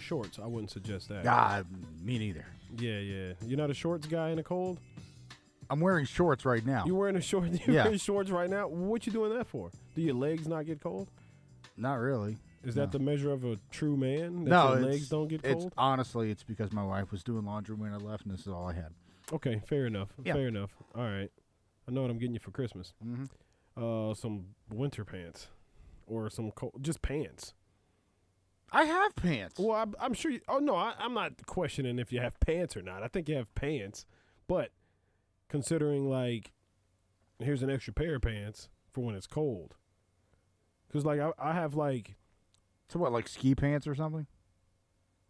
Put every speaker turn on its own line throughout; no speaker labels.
shorts, I wouldn't suggest that.
Me neither.
Yeah. You're not a shorts guy in the cold?
I'm wearing shorts right now.
You wearing wearing shorts right now? What you doing that for? Do your legs not get cold?
Not really.
Is that the measure of a true man? That
No,
your legs don't get cold?
Honestly, it's because my wife was doing laundry when I left, and this is all I had.
Okay, fair enough.
Yeah.
Fair enough. All right. I know what I'm getting you for Christmas.
Mm-hmm.
Some winter pants or some just pants.
I have pants.
Well, I'm sure. I'm not questioning if you have pants or not. I think you have pants, but considering like, here's an extra pair of pants for when it's cold. Because like I have like.
So what, like ski pants or something?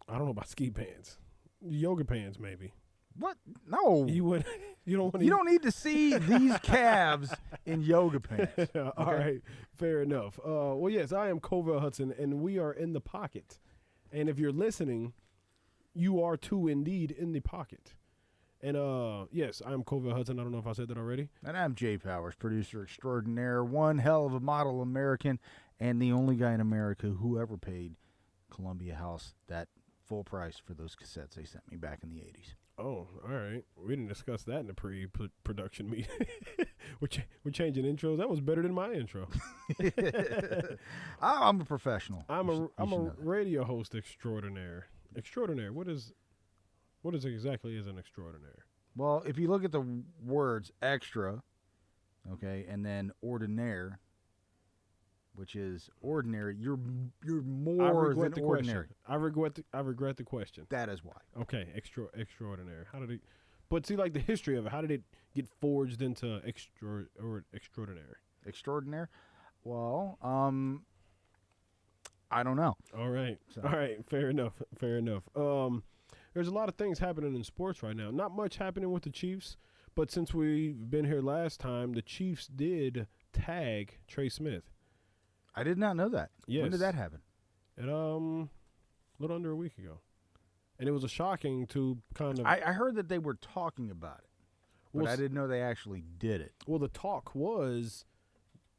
I don't know about ski pants. Yoga pants maybe.
What? No.
You would. You don't want.
You don't need to see these calves in yoga pants. Okay?
All right, fair enough. Well, yes, I am Covell Hudson, and we are in the pocket. And if you're listening, you are too indeed in the pocket. And yes, I'm Covell Hudson. I don't know if I said that already.
And I'm Jay Powers, producer extraordinaire, one hell of a model American, and the only guy in America who ever paid Columbia House that full price for those cassettes they sent me back in the 80s.
Oh, all right. We didn't discuss that in the pre-production meeting. We're changing intros. That was better than my intro.
I'm a professional.
I'm a radio host extraordinaire. Extraordinaire. What is exactly is an extraordinaire?
Well, if you look at the words extra, okay, and then ordinaire, which is ordinary, you're more than ordinary.
I regret the question.
That is why.
Okay, extraordinary. How did it? But see, like the history of it. How did it get forged into extraordinary?
Extraordinaire. Well, I don't know.
All right. Fair enough. There's a lot of things happening in sports right now. Not much happening with the Chiefs, but since we've been here last time, the Chiefs did tag Trey Smith.
I did not know that.
Yes.
When did that happen?
A little under a week ago. And it was a shocking to kind of...
I heard that they were talking about it, but I didn't know they actually did it.
Well, the talk was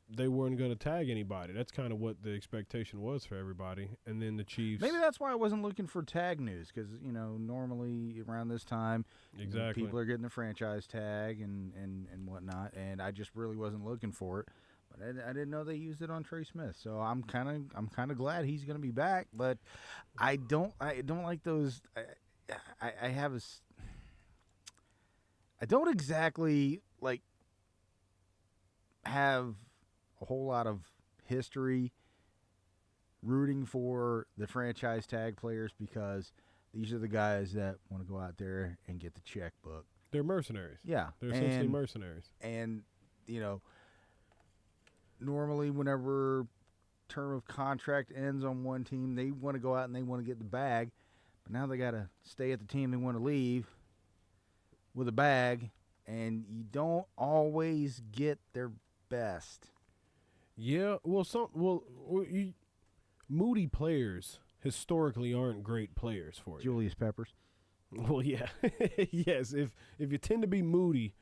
they weren't going to tag anybody. That's kind of what the expectation was for everybody. And then the Chiefs...
Maybe that's why I wasn't looking for tag news, because, normally around this time,
exactly,
people are getting the franchise tag and whatnot, and I just really wasn't looking for it. But I didn't know they used it on Trey Smith, so I'm kind of glad he's going to be back. But I don't like those. I don't exactly like have a whole lot of history rooting for the franchise tag players, because these are the guys that want to go out there and get the checkbook.
They're mercenaries.
Yeah,
they're essentially mercenaries.
And normally, whenever term of contract ends on one team, they want to go out and they want to get the bag. But now they got to stay at the team they want to leave with a bag, and you don't always get their best.
Yeah, moody players historically aren't great players for you.
Julius Peppers.
Well, yeah, yes. If you tend to be moody,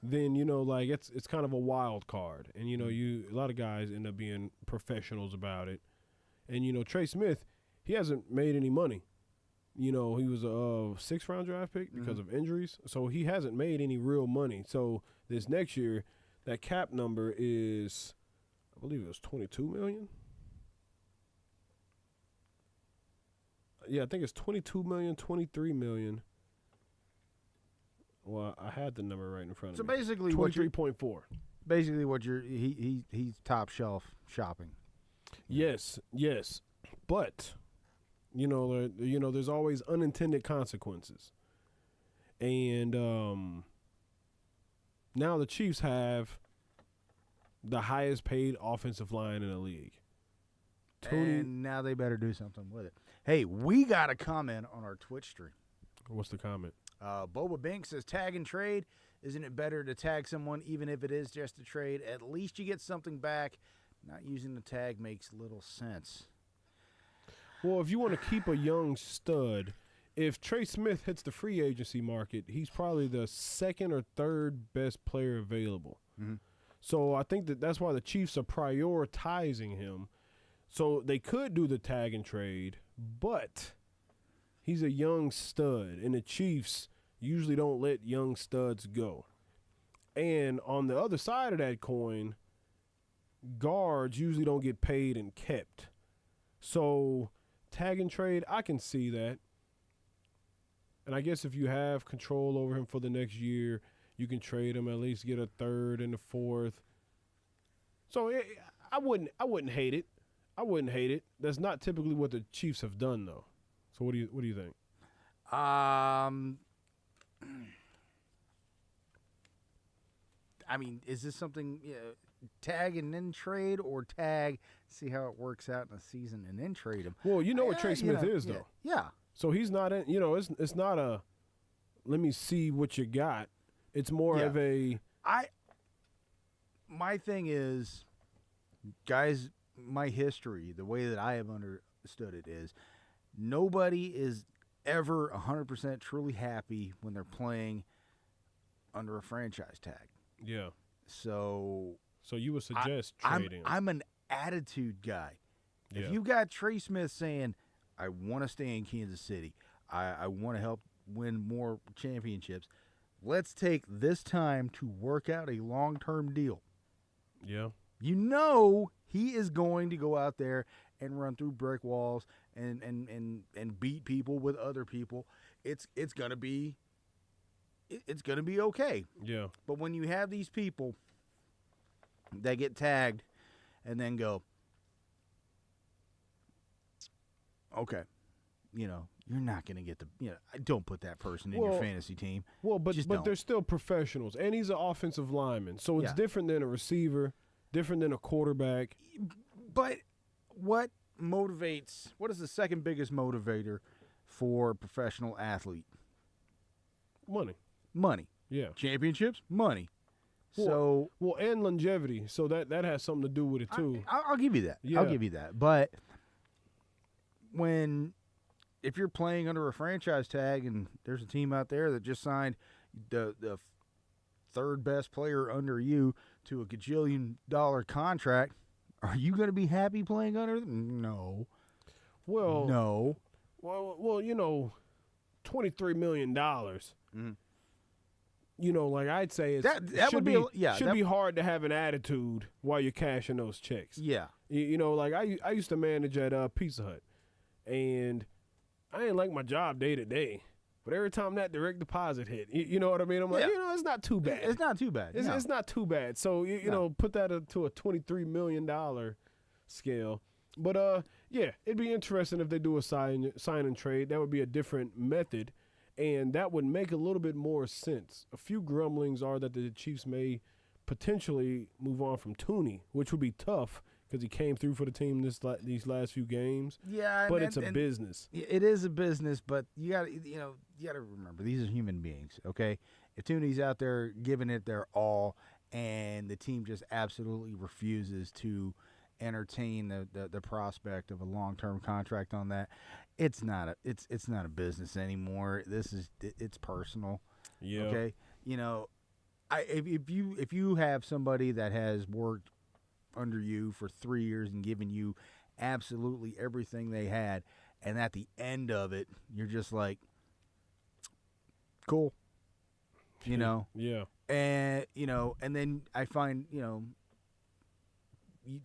then it's kind of a wild card, and a lot of guys end up being professionals about it. And Trey Smith, he hasn't made any money. He was a 6th round draft pick because of injuries, so he hasn't made any real money. So this next year, that cap number is, I believe it was $22 million. Yeah, I think it's $22 million, $23 million. Well, I had the number right in front of me.
So basically,
23.4.
Basically, he's top shelf shopping.
Yes, but there's always unintended consequences, and now the Chiefs have the highest paid offensive line in the league.
And now they better do something with it. Hey, we got a comment on our Twitch stream.
What's the comment?
Boba Bink says, tag and trade. Isn't it better to tag someone even if it is just a trade? At least you get something back. Not using the tag makes little sense.
Well, if you want to keep a young stud, if Trey Smith hits the free agency market, he's probably the 2nd or 3rd best player available.
Mm-hmm.
So I think that's why the Chiefs are prioritizing him. So they could do the tag and trade, but He's a young stud, and the Chiefs usually don't let young studs go. And on the other side of that coin, guards usually don't get paid and kept. So tag and trade, I can see that. And I guess if you have control over him for the next year, you can trade him, at least get a third and a fourth. So I wouldn't hate it. I wouldn't hate it. That's not typically what the Chiefs have done, though. So what do you think?
I mean, is this something tag and then trade, or tag, see how it works out in the season and then trade him?
Well, you know what Trey Smith is, though.
Yeah.
So he's not in. It's not a. Let me see what you got. It's more of a.
My thing is, guys, my history, the way that I have understood it is, nobody is ever 100% truly happy when they're playing under a franchise tag.
Yeah.
So
you would suggest trading him.
I'm an attitude guy.
Yeah.
If you got Trey Smith saying, I want to stay in Kansas City, I want to help win more championships, let's take this time to work out a long-term deal.
Yeah.
You know he is going to go out there and run through brick walls and beat people with other people. It's gonna be okay.
Yeah.
But when you have these people that get tagged and then go, okay, you're not going to get don't put that person in your fantasy team.
Well, but they're still professionals, and he's an offensive lineman, so it's different than a receiver, different than a quarterback.
But what is the second biggest motivator for a professional athlete? Money.
Yeah.
Championships? Money.
Well, and longevity, so that has something to do with it too.
I'll give you that.
Yeah.
I'll give you that. But if you're playing under a franchise tag and there's a team out there that just signed the third best player under you to a gajillion-dollar contract, are you going to be happy playing under them? No.
Well,
no.
Well, $23 million.
Mm.
Like I'd say
that
should be hard to have an attitude while you're cashing those checks.
Yeah.
Like I used to manage at Pizza Hut, and I didn't like my job day to day. But every time that direct deposit hit, you know what I mean? I'm like, it's not too bad.
It's not too bad.
It's not too bad. So, put that to a $23 million scale. But, it'd be interesting if they do a sign and trade. That would be a different method, and that would make a little bit more sense. A few grumblings are that the Chiefs may potentially move on from Tooney, which would be tough because he came through for the team these last few games.
Yeah,
but it's a business.
It is a business, but you got to remember, these are human beings, okay? If Tooney's out there giving it their all and the team just absolutely refuses to entertain the prospect of a long-term contract on that, it's not a business anymore. It's personal.
Yeah.
Okay? If you have somebody that has worked under you for 3 years and given you absolutely everything they had, and at the end of it you're just like, cool,
Yeah.
and and then I find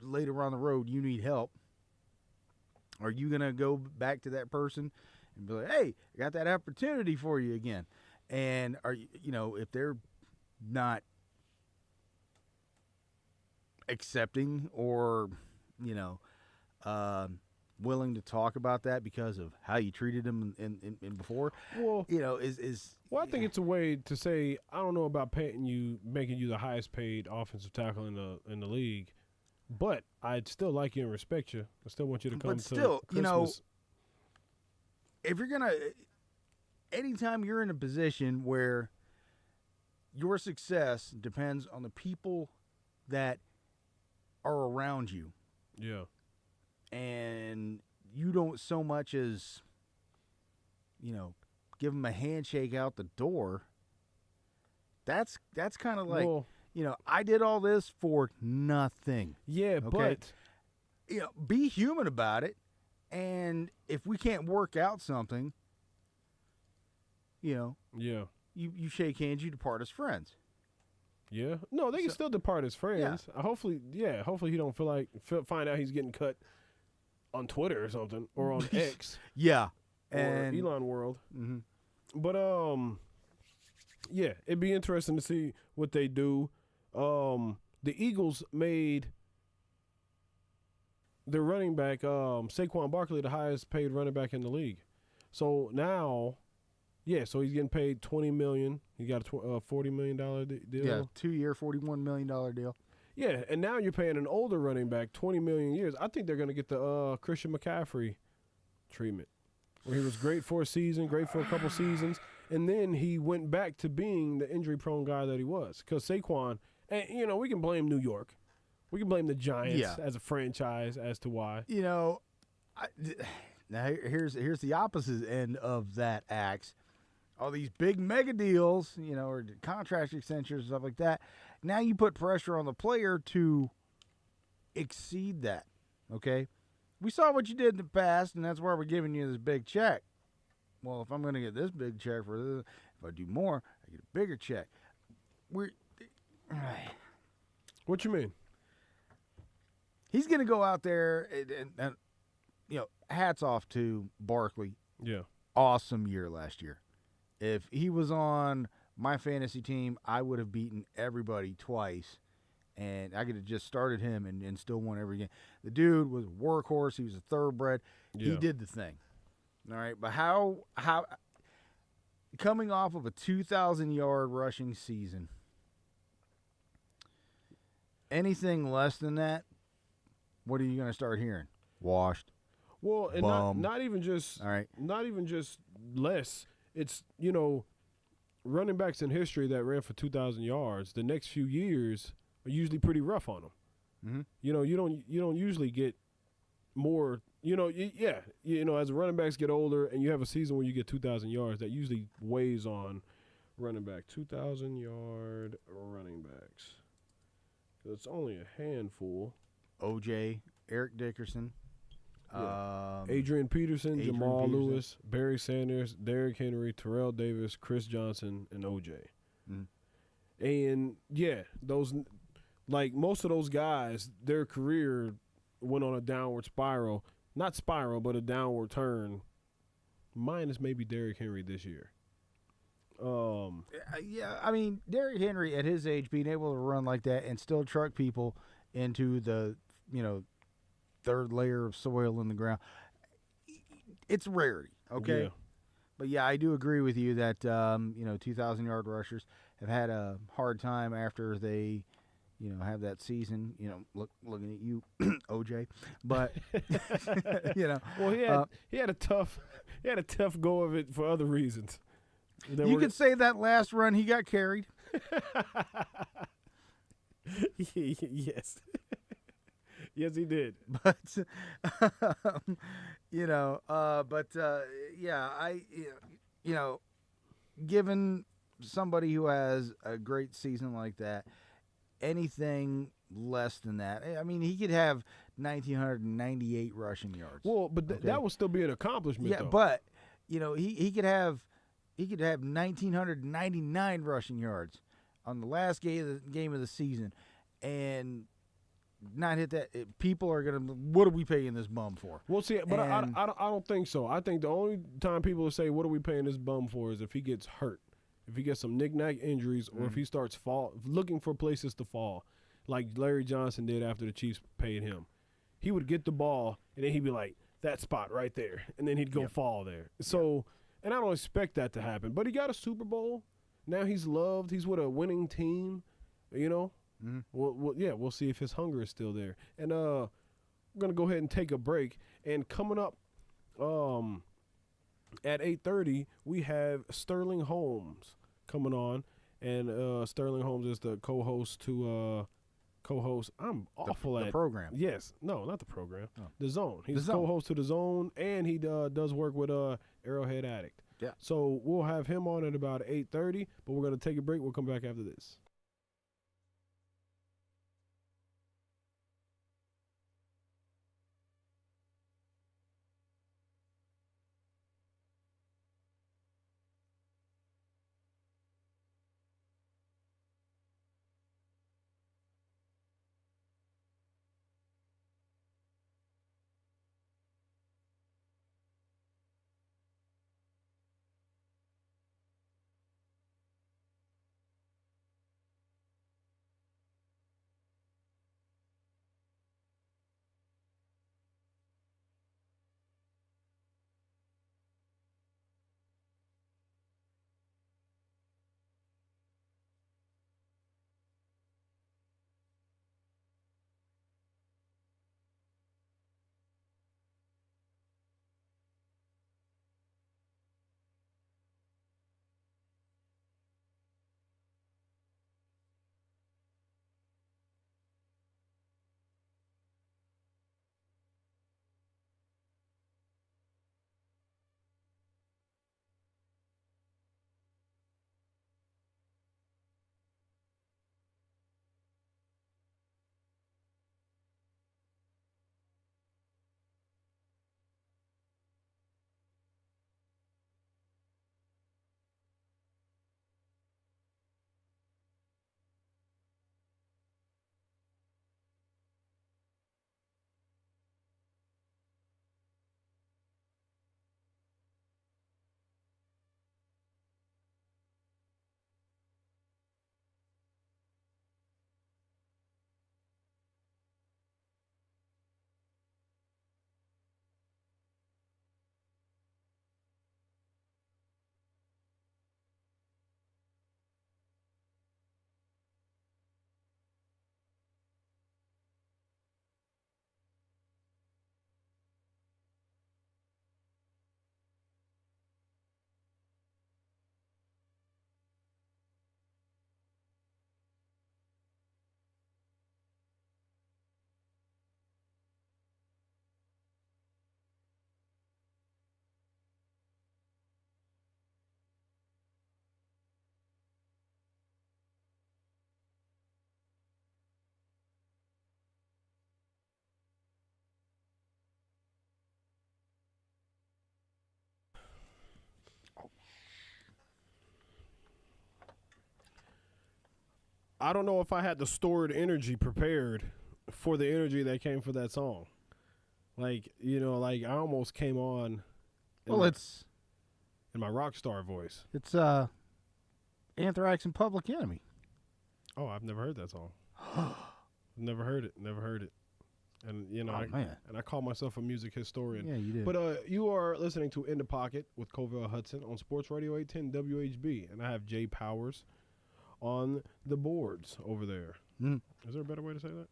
later on the road you need help. Are you gonna go back to that person and be like, hey, I got that opportunity for you again? And are you if they're not accepting or willing to talk about that because of how you treated them in before,
well,
I
think it's a way to say, I don't know about making you the highest paid offensive tackle in the league, but I'd still like you and respect you. I still want you to come. But
still,
to Christmas.
If you're gonna, anytime you're in a position where your success depends on the people that are around you.
Yeah.
And you don't so much as, give them a handshake out the door. That's kind of like, I did all this for nothing.
Yeah,
okay?
But
be human about it. And if we can't work out something,
Yeah.
you shake hands, you depart as friends.
Yeah. No, they can still depart as friends.
Yeah.
Hopefully he don't find out he's getting cut on Twitter or something or on X
Yeah.
or
And
Elon World.
mhm.
But yeah, it'd be interesting to see what they do. The Eagles made their running back Saquon Barkley the highest paid running back in the league. So now, so he's getting paid $20 million. He got a $40 million deal.
Yeah, 2-year, $41 million deal.
Yeah, and now you're paying an older running back $20 million years. I think they're going to get the Christian McCaffrey treatment, where he was great for a season, great for a couple seasons, and then he went back to being the injury-prone guy that he was. Because Saquon, and we can blame New York. We can blame the Giants as a franchise as to why.
Now here's the opposite end of that axe. All these big mega deals, or contract extensions, stuff like that. Now you put pressure on the player to exceed that. Okay, we saw what you did in the past, and that's why we're giving you this big check. Well, if I'm going to get this big check for this, if I do more, I get a bigger check.
What you mean?
He's going to go out there and hats off to Barkley.
Yeah.
Awesome year last year. If he was on my fantasy team, I would have beaten everybody twice, and I could have just started him and still won every game. The dude was a workhorse. He was a thoroughbred. Yeah. He did the thing. All right, but how coming off of a 2,000-yard rushing season, anything less than that, what are you going to start hearing? Washed.
Well, and not even just not even just less. It's running backs in history that ran for 2,000 yards. The next few years are usually pretty rough on them.
Mm-hmm.
You don't usually get more. As running backs get older and you have a season where you get 2,000 yards, that usually weighs on running back. 2,000-yard running backs. It's only a handful.
OJ, Eric Dickerson,
Adrian Peterson, Jamal Lewis, Barry Sanders, Derrick Henry, Terrell Davis, Chris Johnson, and OJ. And those, like most of those guys, their career went on a downward spiral. Not spiral, but a downward turn. Minus maybe Derrick Henry this year.
I mean, Derrick Henry at his age being able to run like that and still truck people into the third layer of soil in the ground, it's rarity, okay? Yeah. But I do agree with you that 2,000-yard rushers have had a hard time after they have that season, looking at you, OJ. But
well, he had a tough go of it for other reasons.
You could say that last run he got carried.
Yes. Yes, he did.
But given somebody who has a great season like that, anything less than that, I mean, he could have 1,998 rushing yards.
Well, but that would still be an accomplishment.
Yeah,
though.
But he could have 1,999 rushing yards on the last game of the season, and not hit that. People are gonna. What are we paying this bum for?
Well, see, but I don't think so. I think the only time people will say, "What are we paying this bum for?" is if he gets hurt, if he gets some knick-knack injuries, or if he starts looking for places to fall, like Larry Johnson did after the Chiefs paid him. He would get the ball, and then he'd be like, "That spot right there," and then he'd go fall there. So, and I don't expect that to happen. But he got a Super Bowl. Now he's loved. He's with a winning team.
Mm-hmm.
We'll see if his hunger is still there. And we're gonna go ahead and take a break. And coming up, at 8:30, we have Sterling Holmes coming on, and Sterling Holmes is the co-host. I'm awful at
the program.
Yes, no, not the program.
Oh.
The Zone. He's the co-host to the Zone, and he does work with Arrowhead Addict.
Yeah.
So we'll have him on at about 8:30. But we're gonna take a break. We'll come back after this. I don't know if I had the stored energy prepared for the energy that came for that song. Like, like I almost came on
It's
in my rock star voice.
It's Anthrax and Public Enemy.
Oh, I've never heard that song. Never heard it. And I call myself a music historian.
Yeah, you do.
But you are listening to In the Pocket with Covell Hudson on Sports Radio 810 WHB, and I have Jay Powers on the boards over there.
Mm.
Is there a better way to say that?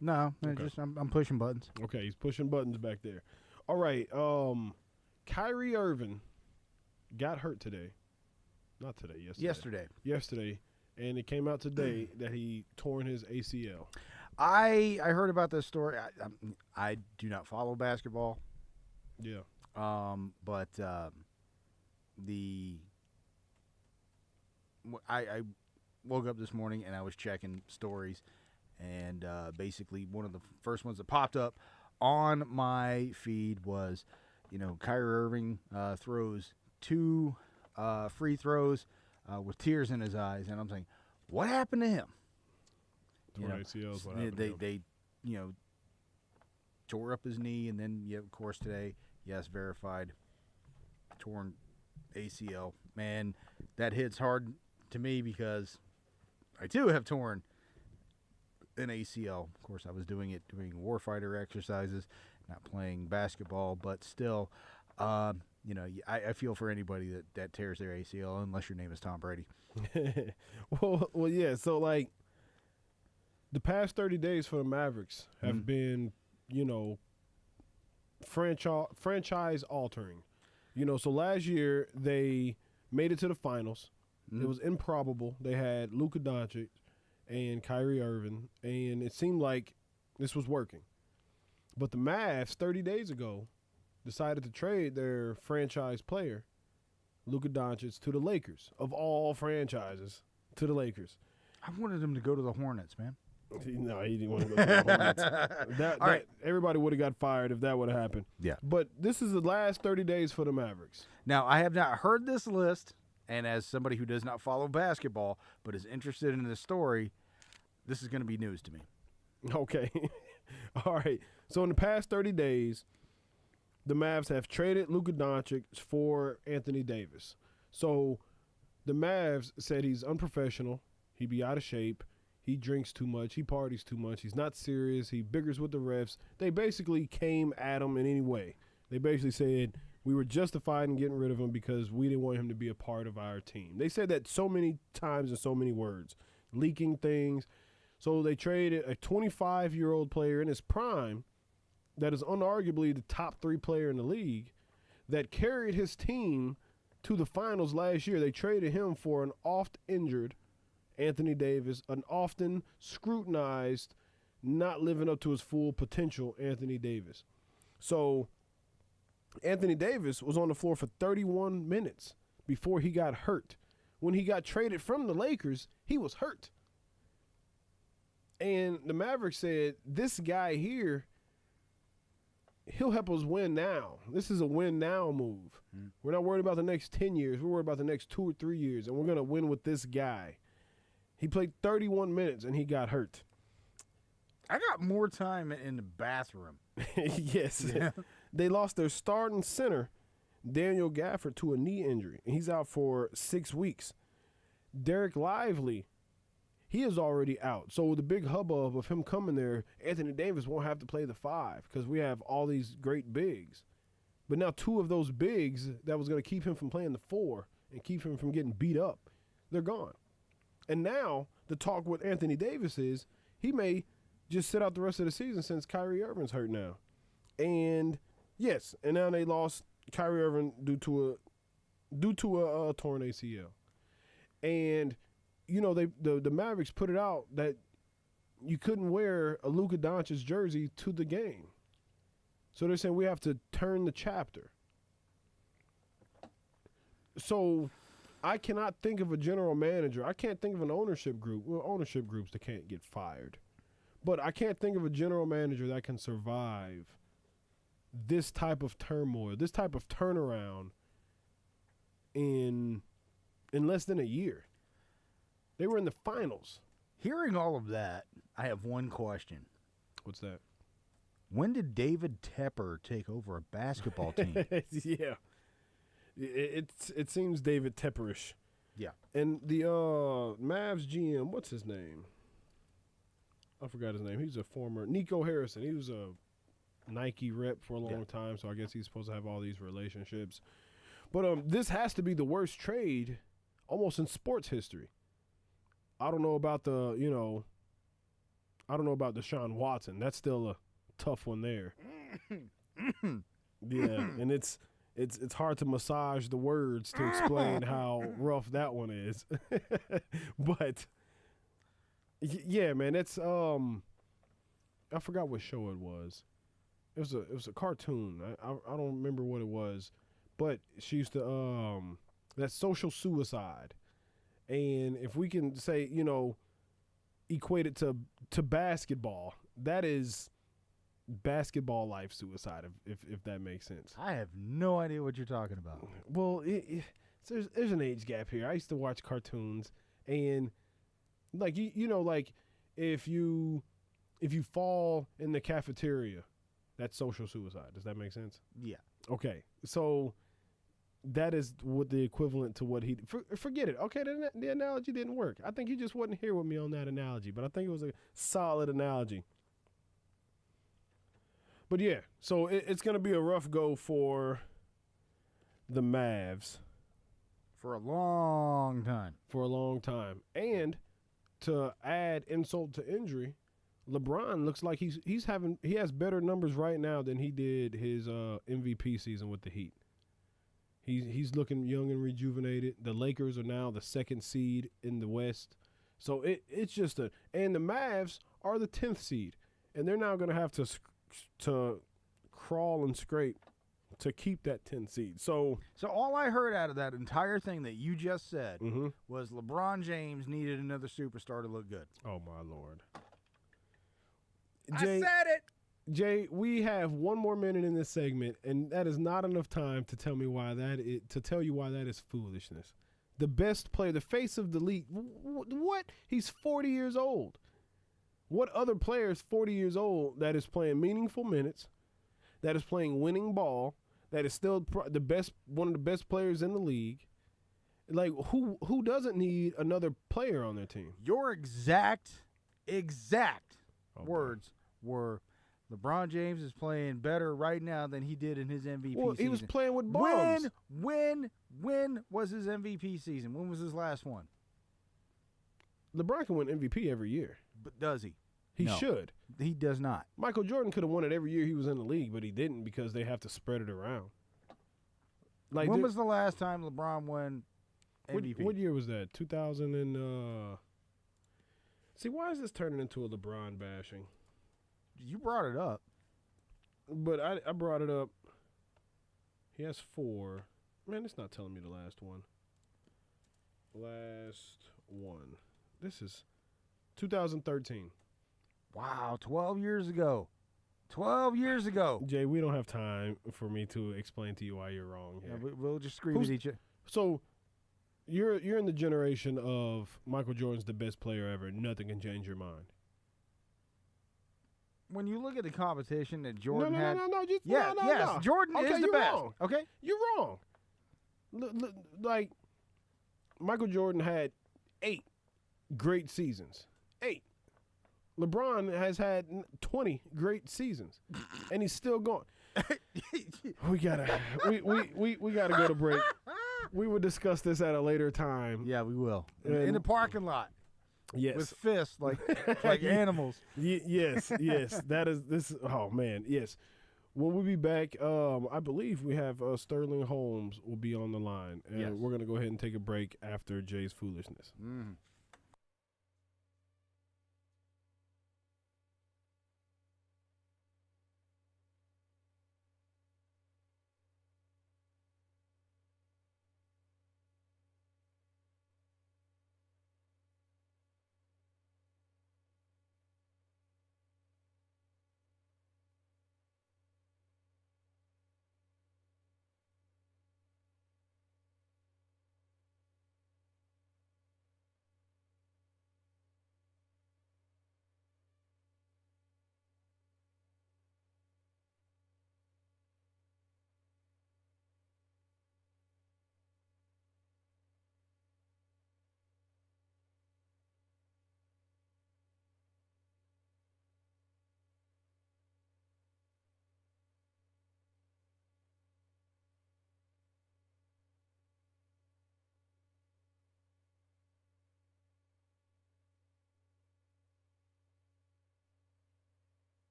No,
Okay.
I'm pushing buttons.
Okay, he's pushing buttons back there. All right, Kyrie Irving got hurt today. Not today, yesterday. Yesterday, and it came out today that he torn his ACL.
I heard about this story. I do not follow basketball.
Yeah.
But I woke up this morning and I was checking stories, and basically one of the first ones that popped up on my feed was, Kyrie Irving throws 2 free throws with tears in his eyes, and I'm saying, what happened to him?
Torn ACLs. What happened to him?
They tore up his knee, and then of course today, yes, verified torn ACL. Man, that hits hard to me because I too have torn an ACL. Of course, I was doing warfighter exercises, not playing basketball, but still, I feel for anybody that tears their ACL, unless your name is Tom Brady.
well, yeah. So like, the past 30 days for the Mavericks have been, franchise altering. So last year they made it to the finals. It was improbable. They had Luka Doncic and Kyrie Irving, and it seemed like this was working. But the Mavs 30 days ago decided to trade their franchise player, Luka Doncic, to the Lakers. Of all franchises, to the Lakers.
I wanted him to go to the Hornets, man.
No, he didn't want to go to the Hornets. Everybody would have got fired if that would have happened.
Yeah.
But this is the last 30 days for the Mavericks.
Now, I have not heard this list, and as somebody who does not follow basketball but is interested in this story, this is going to be news to me.
Okay. All right. So in the past 30 days, the Mavs have traded Luka Doncic for Anthony Davis. So the Mavs said he's unprofessional. He be out of shape. He drinks too much. He parties too much. He's not serious. He bickers with the refs. They basically came at him in any way. They basically said we were justified in getting rid of him because we didn't want him to be a part of our team. They said that so many times in so many words, leaking things. So they traded a 25-year-old player in his prime that is unarguably the top 3 player in the league that carried his team to the finals last year. They traded him for an oft-injured Anthony Davis, an often scrutinized, not living up to his full potential Anthony Davis. So Anthony Davis was on the floor for 31 minutes before he got hurt. When he got traded from the Lakers, he was hurt. And the Mavericks said, this guy here, he'll help us win now. This is a win now move. We're not worried about the next 10 years. We're worried about the next 2 or 3 years, and we're going to win with this guy. He played 31 minutes, and he got hurt.
I got more time in the bathroom.
Yes. Yeah. They lost their starting center, Daniel Gafford, to a knee injury, and he's out for 6 weeks. Derek Lively, he is already out. So the big hubbub of him coming there, Anthony Davis won't have to play the 5 because we have all these great bigs. But now 2 of those bigs that was going to keep him from playing the 4 and keep him from getting beat up, they're gone. And now the talk with Anthony Davis is he may just sit out the rest of the season since Kyrie Irving's hurt now. And yes, and now they lost Kyrie Irving due to a torn ACL. And the Mavericks put it out that you couldn't wear a Luka Doncic jersey to the game. So they're saying we have to turn the chapter. So I cannot think of a general manager. I can't think of an ownership group. Well, ownership groups that can't get fired. But I can't think of a general manager that can survive this type of turmoil, this type of turnaround in less than a year. They were in the finals.
Hearing all of that, I have one question.
What's that?
When did David Tepper take over a basketball team?
Yeah. It seems David Tepperish.
Yeah.
And the Mavs GM, what's his name? I forgot his name. He's a former Nico Harrison. He was a Nike rep for a long time, so I guess he's supposed to have all these relationships. But this has to be the worst trade almost in sports history. I don't know about Deshaun Watson. That's still a tough one there. Yeah, and it's hard to massage the words to explain how rough that one is. But yeah, man, it's I forgot what show it was. It was a cartoon. I don't remember what it was, but she used to that's social suicide. And if we can say, equate it to basketball, that is basketball life suicide, if that makes sense.
I have no idea what you're talking about.
Well, there's an age gap here. I used to watch cartoons, and like like if you fall in the cafeteria, that's social suicide. Does that make sense?
Yeah.
Okay, so that is what the equivalent to what he forget it. Okay, the analogy didn't work. I think you just wasn't here with me on that analogy, but I think it was a solid analogy. But yeah, so it's going to be a rough go for the Mavs
For a long time.
And to add insult to injury, LeBron looks like he has better numbers right now than he did his MVP season with the Heat. He's looking young and rejuvenated. The Lakers are now the 2nd seed in the West. So it's just and the Mavs are the 10th seed, and they're now going to have to crawl and scrape to keep that 10th seed. So
all I heard out of that entire thing that you just said was LeBron James needed another superstar to look good.
Oh my Lord.
I said it.
Jay, we have one more minute in this segment, and that is not enough time to tell you why that is foolishness. The best player, the face of the league. What? He's 40 years old. What other player is 40 years old that is playing meaningful minutes, that is playing winning ball, that is still one of the best players in the league? Like, who doesn't need another player on their team?
Your exact words were, LeBron James is playing better right now than he did in his MVP season.
He was playing with bums.
When was his MVP season? When was his last one?
LeBron can win MVP every year.
But does he?
He should.
He does not.
Michael Jordan could have won it every year he was in the league, but he didn't because they have to spread it around. Like,
when was the last time LeBron won MVP?
What year was that? 2000 and See, why is this turning into a LeBron bashing?
You brought it up.
But I brought it up. He has 4. Man, it's not telling me the last one. This is 2013.
Wow, 12 years ago. 12 years ago.
Jay, we don't have time for me to explain to you why you're wrong here.
Yeah, we'll just scream at each other.
So you're in the generation of Michael Jordan's the best player ever. Nothing can change your mind.
When you look at the competition that Jordan
No.
Yes, Jordan is the best.
Wrong.
Okay?
You're wrong. Like, Michael Jordan had 8 great seasons. 8. LeBron has had 20 great seasons, and he's still going. we gotta go to break. We will discuss this at a later time.
Yeah, we will. In the parking lot.
Yes.
With fists like animals.
Yes. That is this. Oh man, yes. When we be back, I believe we have Sterling Holmes will be on the line, and we're gonna go ahead and take a break after Jay's foolishness.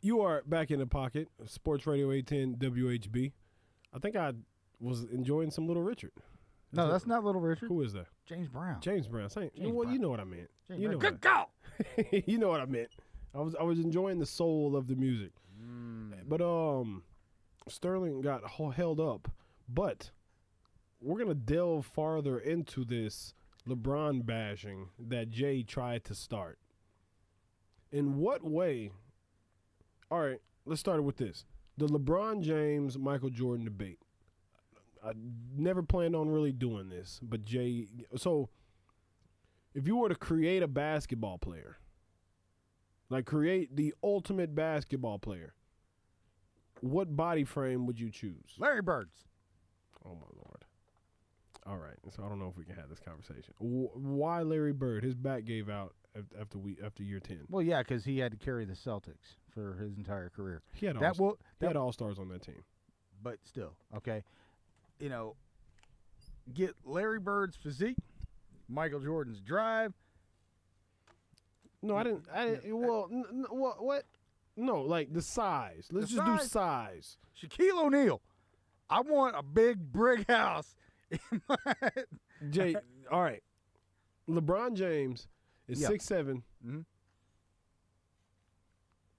You are back in the pocket. Sports Radio 810 WHB. I think I was enjoying some Little Richard.
No, that's not Little Richard.
Who is that?
James Brown.
James Brown. James
Brown.
You know what I meant.
James
you know
Brown. Good call.
You know what I meant. I was enjoying the soul of the music. But Sterling got held up. But we're gonna delve farther into this LeBron bashing that Jay tried to start. In what way? All right, let's start with this. The LeBron James, Michael Jordan debate. I never planned on really doing this, but Jay, so if you were to create a basketball player, like create the ultimate basketball player, what body frame would you choose?
Larry Bird's.
Oh, my Lord. All right, so I don't know if we can have this conversation. Why Larry Bird? His back gave out after year 10.
Well, yeah, because he had to carry the Celtics for his entire career.
He had all-stars on that team.
But still, okay. You know, get Larry Bird's physique, Michael Jordan's drive.
No, I didn't. Well, what? No, like the size. Let's just do size.
Shaquille O'Neal. I want a big brick house.
Jay, all right. LeBron James is 6'7".
Mm-hmm.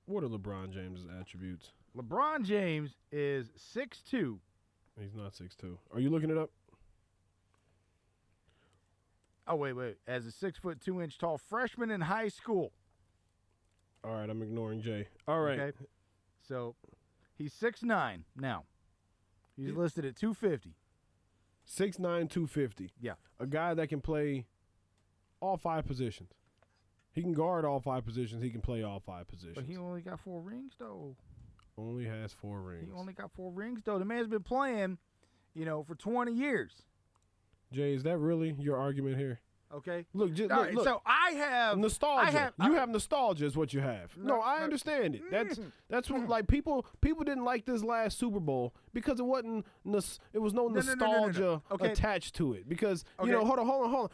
What are LeBron James' attributes?
LeBron James is 6'2".
He's not 6'2". Are you looking it up?
Oh, wait. As a 6'2" tall freshman in high school.
All right, I'm ignoring Jay. All right.
Okay. So he's 6'9" now. He's listed at 250.
6'9", 250.
Yeah.
A guy that can play all 5 positions. He can guard all 5 positions. He can play all 5 positions.
But he only got 4 rings, though.
Only has 4 rings.
He only got 4 rings, though. The man's been playing, for 20 years.
Jay, is that really your argument here?
Okay.
Look.
So I have
nostalgia. You have nostalgia is what you have. No, I understand it. That's what, like, people didn't like this last Super Bowl because it wasn't it was no nostalgia attached to it because hold on.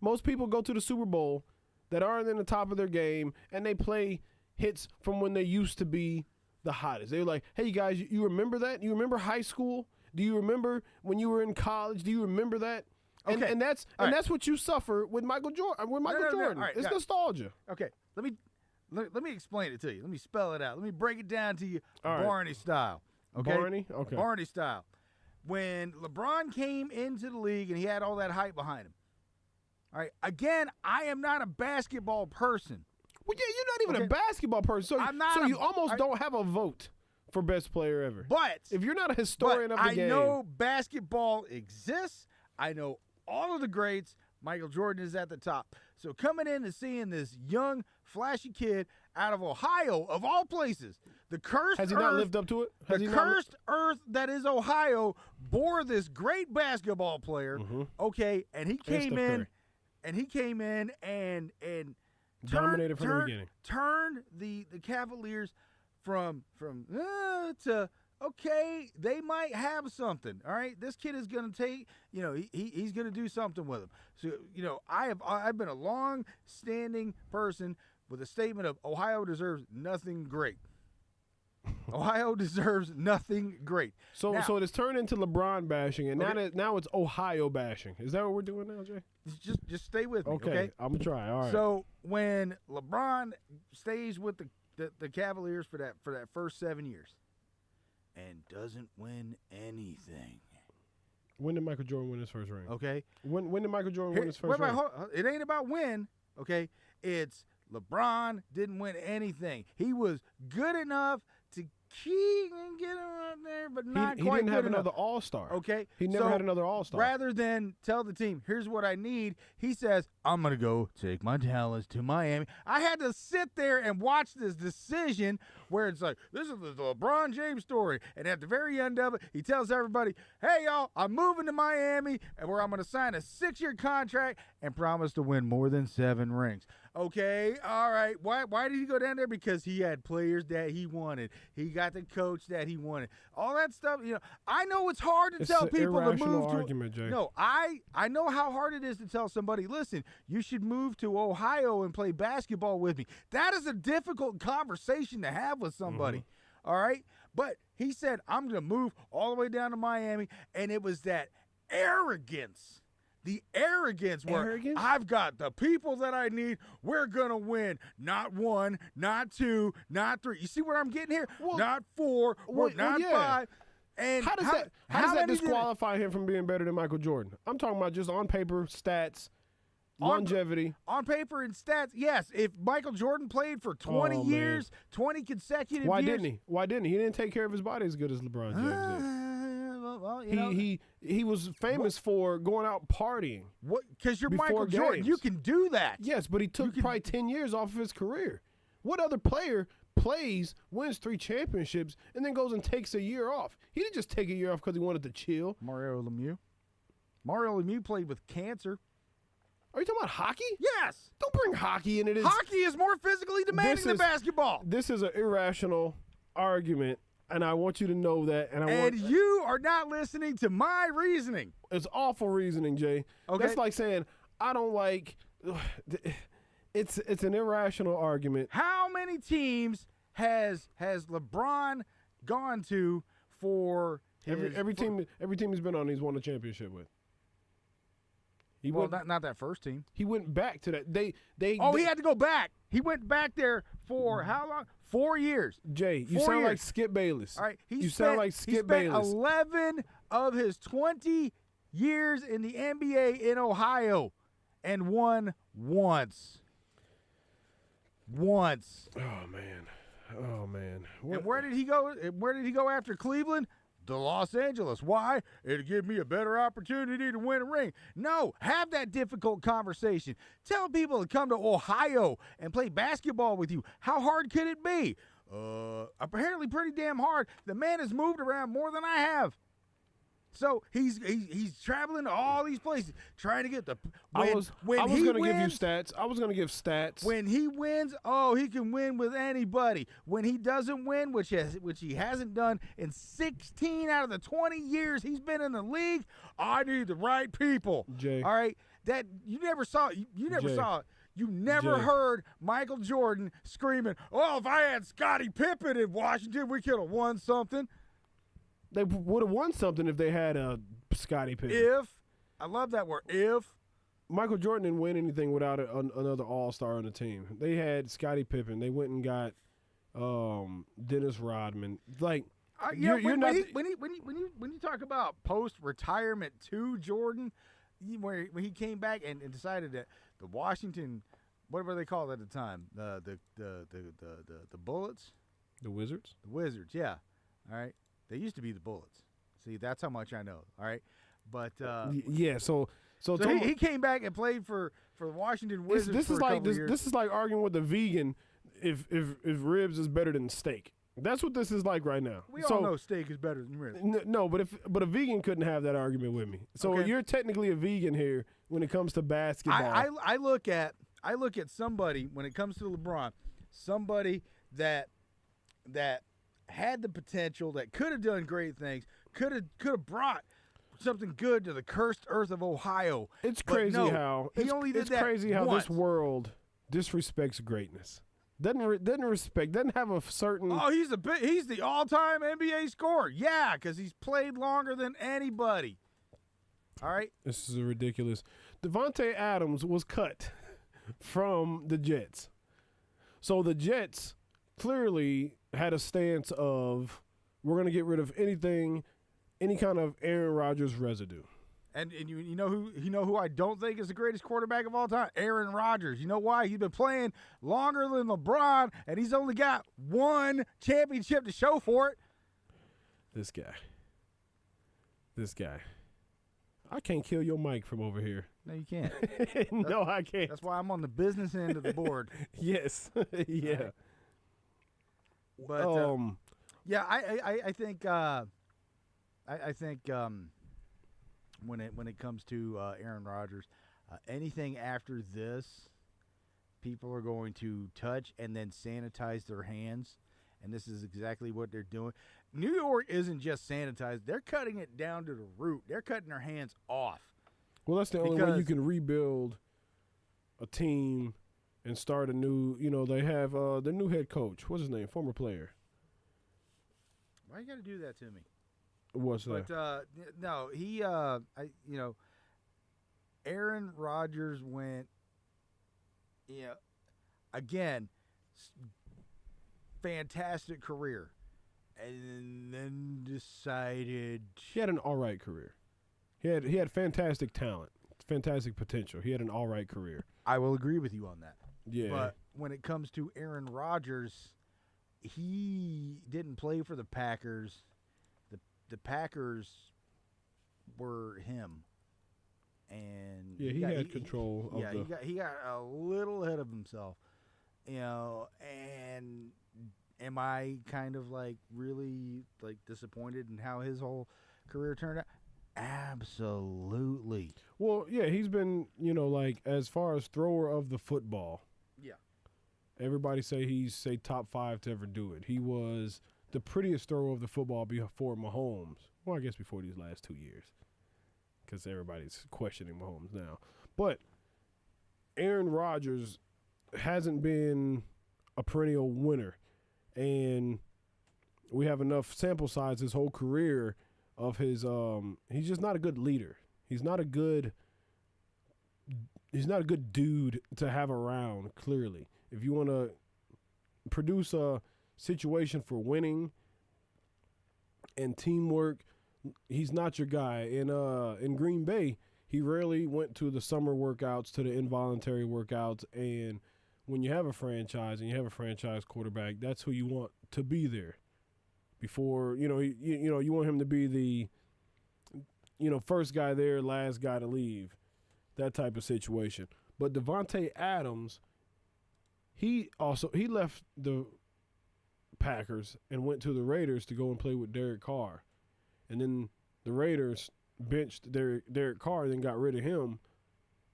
Most people go to the Super Bowl that aren't in the top of their game and they play hits from when they used to be the hottest. They're like, hey, you guys, you remember that? You remember high school? Do you remember when you were in college? Do you remember that? And that's what you suffer with Michael Jordan. Jordan,
right,
it's nostalgia.
Okay, let me explain it to you. Let me spell it out. Let me break it down to you,
all
Barney
right.
style. Okay,
Barney, okay,
Barney style. When LeBron came into the league and he had all that hype behind him. All right, again, I am not a basketball person.
Well, yeah, you're not even a basketball person, so you almost don't have a vote for best player ever.
But
if you're not a historian of the game,
I know basketball exists. I know all of the greats. Michael Jordan is at the top. So coming in and seeing this young, flashy kid out of Ohio, of all places, the cursed
has he
earth,
not lived up to it?
The cursed earth that is Ohio bore this great basketball player.
Mm-hmm.
Okay, and he came in and
dominated from the beginning.
Turned the Cavaliers from to okay, they might have something. All right, this kid is going to take, he's going to do something with him. So, I've been a long-standing person with a statement of Ohio deserves nothing great. Ohio deserves nothing great.
So it's turned into LeBron bashing, and now it's Ohio bashing. Is that what we're doing now, Jay?
Just stay with me. Okay,
I'm gonna try. All right.
So when LeBron stays with the Cavaliers for that first 7 years, and doesn't win anything.
When did Michael Jordan win his first ring?
Okay.
When did Michael Jordan win his first ring?
It ain't about win. Okay. It's LeBron didn't win anything. He was good enough to keep and get him out there, but not quite good enough.
He didn't have another All-Star.
Okay.
He never had another All-Star.
Rather than tell the team, here's what I need, he says, I'm going to go take my talents to Miami. I had to sit there and watch this decision where it's like, this is the LeBron James story. And at the very end of it, he tells everybody, hey, y'all, I'm moving to Miami and where I'm going to sign a 6-year contract and promise to win more than 7 rings. Okay, all right. Why did he go down there? Because he had players that he wanted. He got the coach that he wanted. All that stuff, I know it's hard to tell people to move to.
Argument, Jay.
No, I know how hard it is to tell somebody, listen, you should move to Ohio and play basketball with me. That is a difficult conversation to have with somebody. All right? But he said, I'm going to move all the way down to Miami, and it was that arrogance. The arrogance where I've got the people that I need. We're going to win. Not 1, not 2, not 3. You see where I'm getting here?
Well,
not 4, not 5. And
how does that disqualify him from being better than Michael Jordan? I'm talking about just on paper, stats, longevity.
On paper and stats, yes. If Michael Jordan played for 20 years, 20 consecutive years.
Why didn't he? He didn't take care of his body as good as LeBron James did.
Well,
he was famous for going out partying.
What? Because you're Michael Jordan. You can do that.
Yes, but he took probably 10 years off of his career. What other player plays, wins 3 championships, and then goes and takes a year off? He didn't just take a year off because he wanted to chill.
Mario Lemieux. Mario Lemieux played with cancer.
Are you talking about hockey?
Yes.
Don't bring hockey into this.
Hockey is more physically demanding than basketball.
This is an irrational argument. And I want you to know that. And
you are not listening to my reasoning.
It's awful reasoning, Jay.
Okay.
That's like saying, I don't like – it's an irrational argument.
How many teams has LeBron gone to for
every team he's been on, he's won a championship with.
Not that first team.
He went back to that. He
had to go back. He went back there for how long? 4 years.
Jay, you sound like Skip Bayless.
All right,
you sound like Skip Bayless.
11 of his 20 years in the NBA in Ohio and won once. Once.
Oh man.
And where did he go? Where did he go after Cleveland? To Los Angeles. Why? It'll give me a better opportunity to win a ring. No, have that difficult conversation. Tell people to come to Ohio and play basketball with you. How hard could it be? Apparently pretty damn hard. The man has moved around more than I have. So he's traveling to all these places trying to get the.
I was going to give you stats. I was going to give stats.
When he wins, he can win with anybody. When he doesn't win, which he hasn't done in 16 out of the 20 years he's been in the league, I need the right people.
Jay.
All right, that you never saw. You never saw it. You never heard Michael Jordan screaming, "Oh, if I had Scottie Pippen in Washington, we could have won something."
They would have won something if they had a Scottie Pippen.
I love that word, if.
Michael Jordan didn't win anything without another all-star on the team. They had Scottie Pippen. They went and got Dennis Rodman. Like,
when you talk about post-retirement to Jordan, when he came back and decided that the Washington, whatever they called it at the time, the Bullets,
the Wizards,
yeah, all right. They used to be the Bullets. See, that's how much I know. All right, but
yeah. So
he came back and played for the Washington Wizards.
This is like arguing with a vegan if ribs is better than steak. That's what this is like right now.
We all know steak is better than ribs.
No, but a vegan couldn't have that argument with me. So you're technically a vegan here when it comes to basketball.
I look at somebody when it comes to LeBron, somebody that had the potential, that could have done great things, could have brought something good to the cursed earth of Ohio.
It's crazy how this world disrespects greatness. Doesn't respect. Doesn't have a certain.
Oh, he's the all-time NBA scorer. Yeah, because he's played longer than anybody. All right.
This is ridiculous. Devontae Adams was cut from the Jets, so the Jets clearly had a stance of we're going to get rid of any kind of Aaron Rodgers residue.
And you know who I don't think is the greatest quarterback of all time? Aaron Rodgers. You know why? He's been playing longer than LeBron, and he's only got 1 championship to show for it.
This guy. I can't kill your mic from over here.
No, you can't.
No, I can't.
That's why I'm on the business end of the board.
Yes. Yeah.
But yeah, I think when it comes to Aaron Rodgers, anything after this, people are going to touch and then sanitize their hands, and this is exactly what they're doing. New York isn't just sanitized; they're cutting it down to the root. They're cutting their hands off.
Well, that's the only way you can rebuild a team and start a new. You know, they have their new head coach. What's his name? Former player.
Why you got to do that to me?
What's that?
But no, Aaron Rodgers went. Yeah, again, fantastic career, and then decided
He had an all right career. He had fantastic talent, fantastic potential. He had an all right career.
I will agree with you on that.
Yeah.
But when it comes to Aaron Rodgers, he didn't play for the Packers. The Packers were him. And
yeah, he had control of the.
he got a little ahead of himself. You know, and am I kind of like really like disappointed in how his whole career turned out? Absolutely.
Well, yeah, he's been, like as far as thrower of the football.
Yeah.
Everybody say he's top 5 to ever do it. He was the prettiest thrower of the football before Mahomes. Well, I guess before these last 2 years, because everybody's questioning Mahomes now. But Aaron Rodgers hasn't been a perennial winner, and we have enough sample size his whole career of his. He's just not a good leader. He's not a good dude to have around. Clearly, if you want to produce a situation for winning and teamwork, he's not your guy. In Green Bay, he rarely went to the summer workouts, to the involuntary workouts, and when you have a franchise and you have a franchise quarterback, that's who you want to be there. Before, you want him to be the, first guy there, last guy to leave, that type of situation. But Devontae Adams, he left the Packers and went to the Raiders to go and play with Derek Carr. And then the Raiders benched Derek Carr, then got rid of him.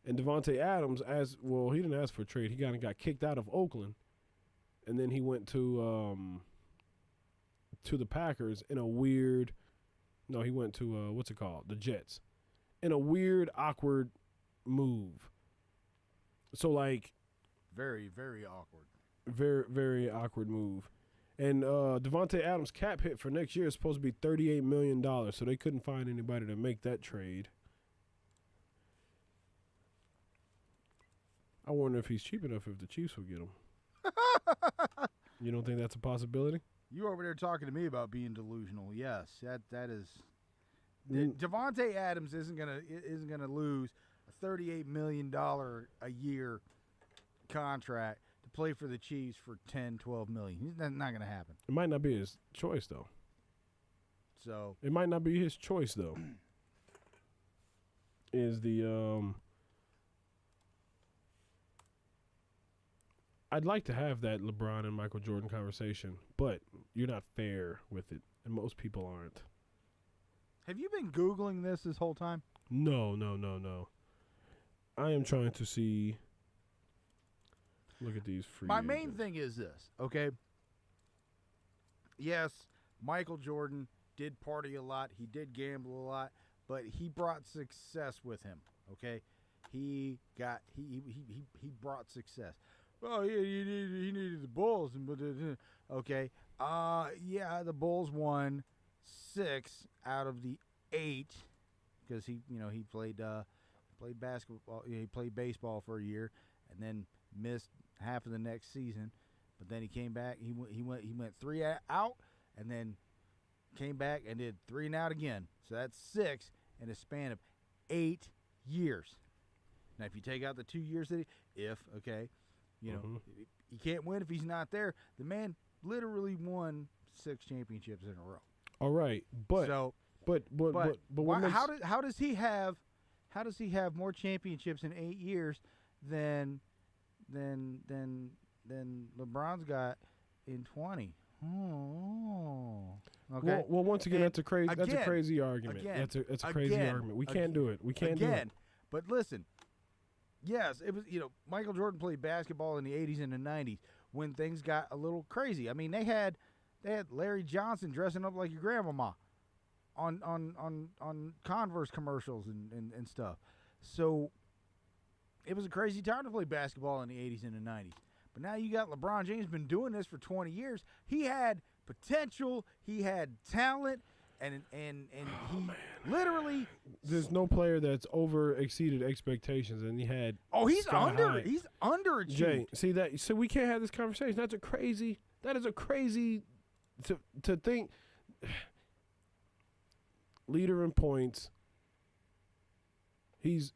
And Devontae Adams, he didn't ask for a trade. He got kicked out of Oakland. And then he went to the Packers in a weird – no, he went to, the Jets. In a weird, awkward move. So, like –
very, very awkward.
Very, very awkward move. And Devontae Adams' cap hit for next year is supposed to be $38 million, so they couldn't find anybody to make that trade. I wonder if he's cheap enough if the Chiefs will get him. You don't think that's a possibility?
You over there talking to me about being delusional. Yes, that is. Devontae Adams isn't gonna lose a $38 million a year contract to play for the Chiefs for $10-12 million. That's not gonna happen.
It might not be his choice though.
So
it might not be his choice though. Is the I'd like to have that LeBron and Michael Jordan conversation, but you're not fair with it, and most people aren't.
Have you been Googling this whole time?
No. I am trying to see. Look at these free
My main
agents.
thing is this, okay? Yes, Michael Jordan did party a lot. He did gamble a lot, but he brought success with him, okay? He brought success. Oh, yeah, he needed the Bulls. Okay. Yeah, the Bulls won 6 out of the 8 because he played basketball. He played baseball for a year and then missed half of the next season. But then he came back. He went 3 out and then came back and did 3 and out again. So that's 6 in a span of 8 years. Now, if you take out the 2 years that he can't win if he's not there. The man literally won 6 championships in a row.
All right, but
how does he have more championships in 8 years than LeBron's got in 20? Oh. Okay.
Well, once again,
And
that's a crazy argument.
again,
That's a crazy argument. We can't do it. We can't do
again.
it.
But listen, yes, it was. Michael Jordan played basketball in the '80s and the '90s when things got a little crazy. I mean, they had Larry Johnson dressing up like your grandmama on Converse commercials and stuff. So it was a crazy time to play basketball in the '80s and the '90s. But now you got LeBron James been doing this for 20 years. He had potential. He had talent. And he literally.
There's no player that's over exceeded expectations, and he had.
Oh, he's
high.
He's underachieved.
Jay, see that? So we can't have this conversation. That is a crazy to think. Leader in points. He's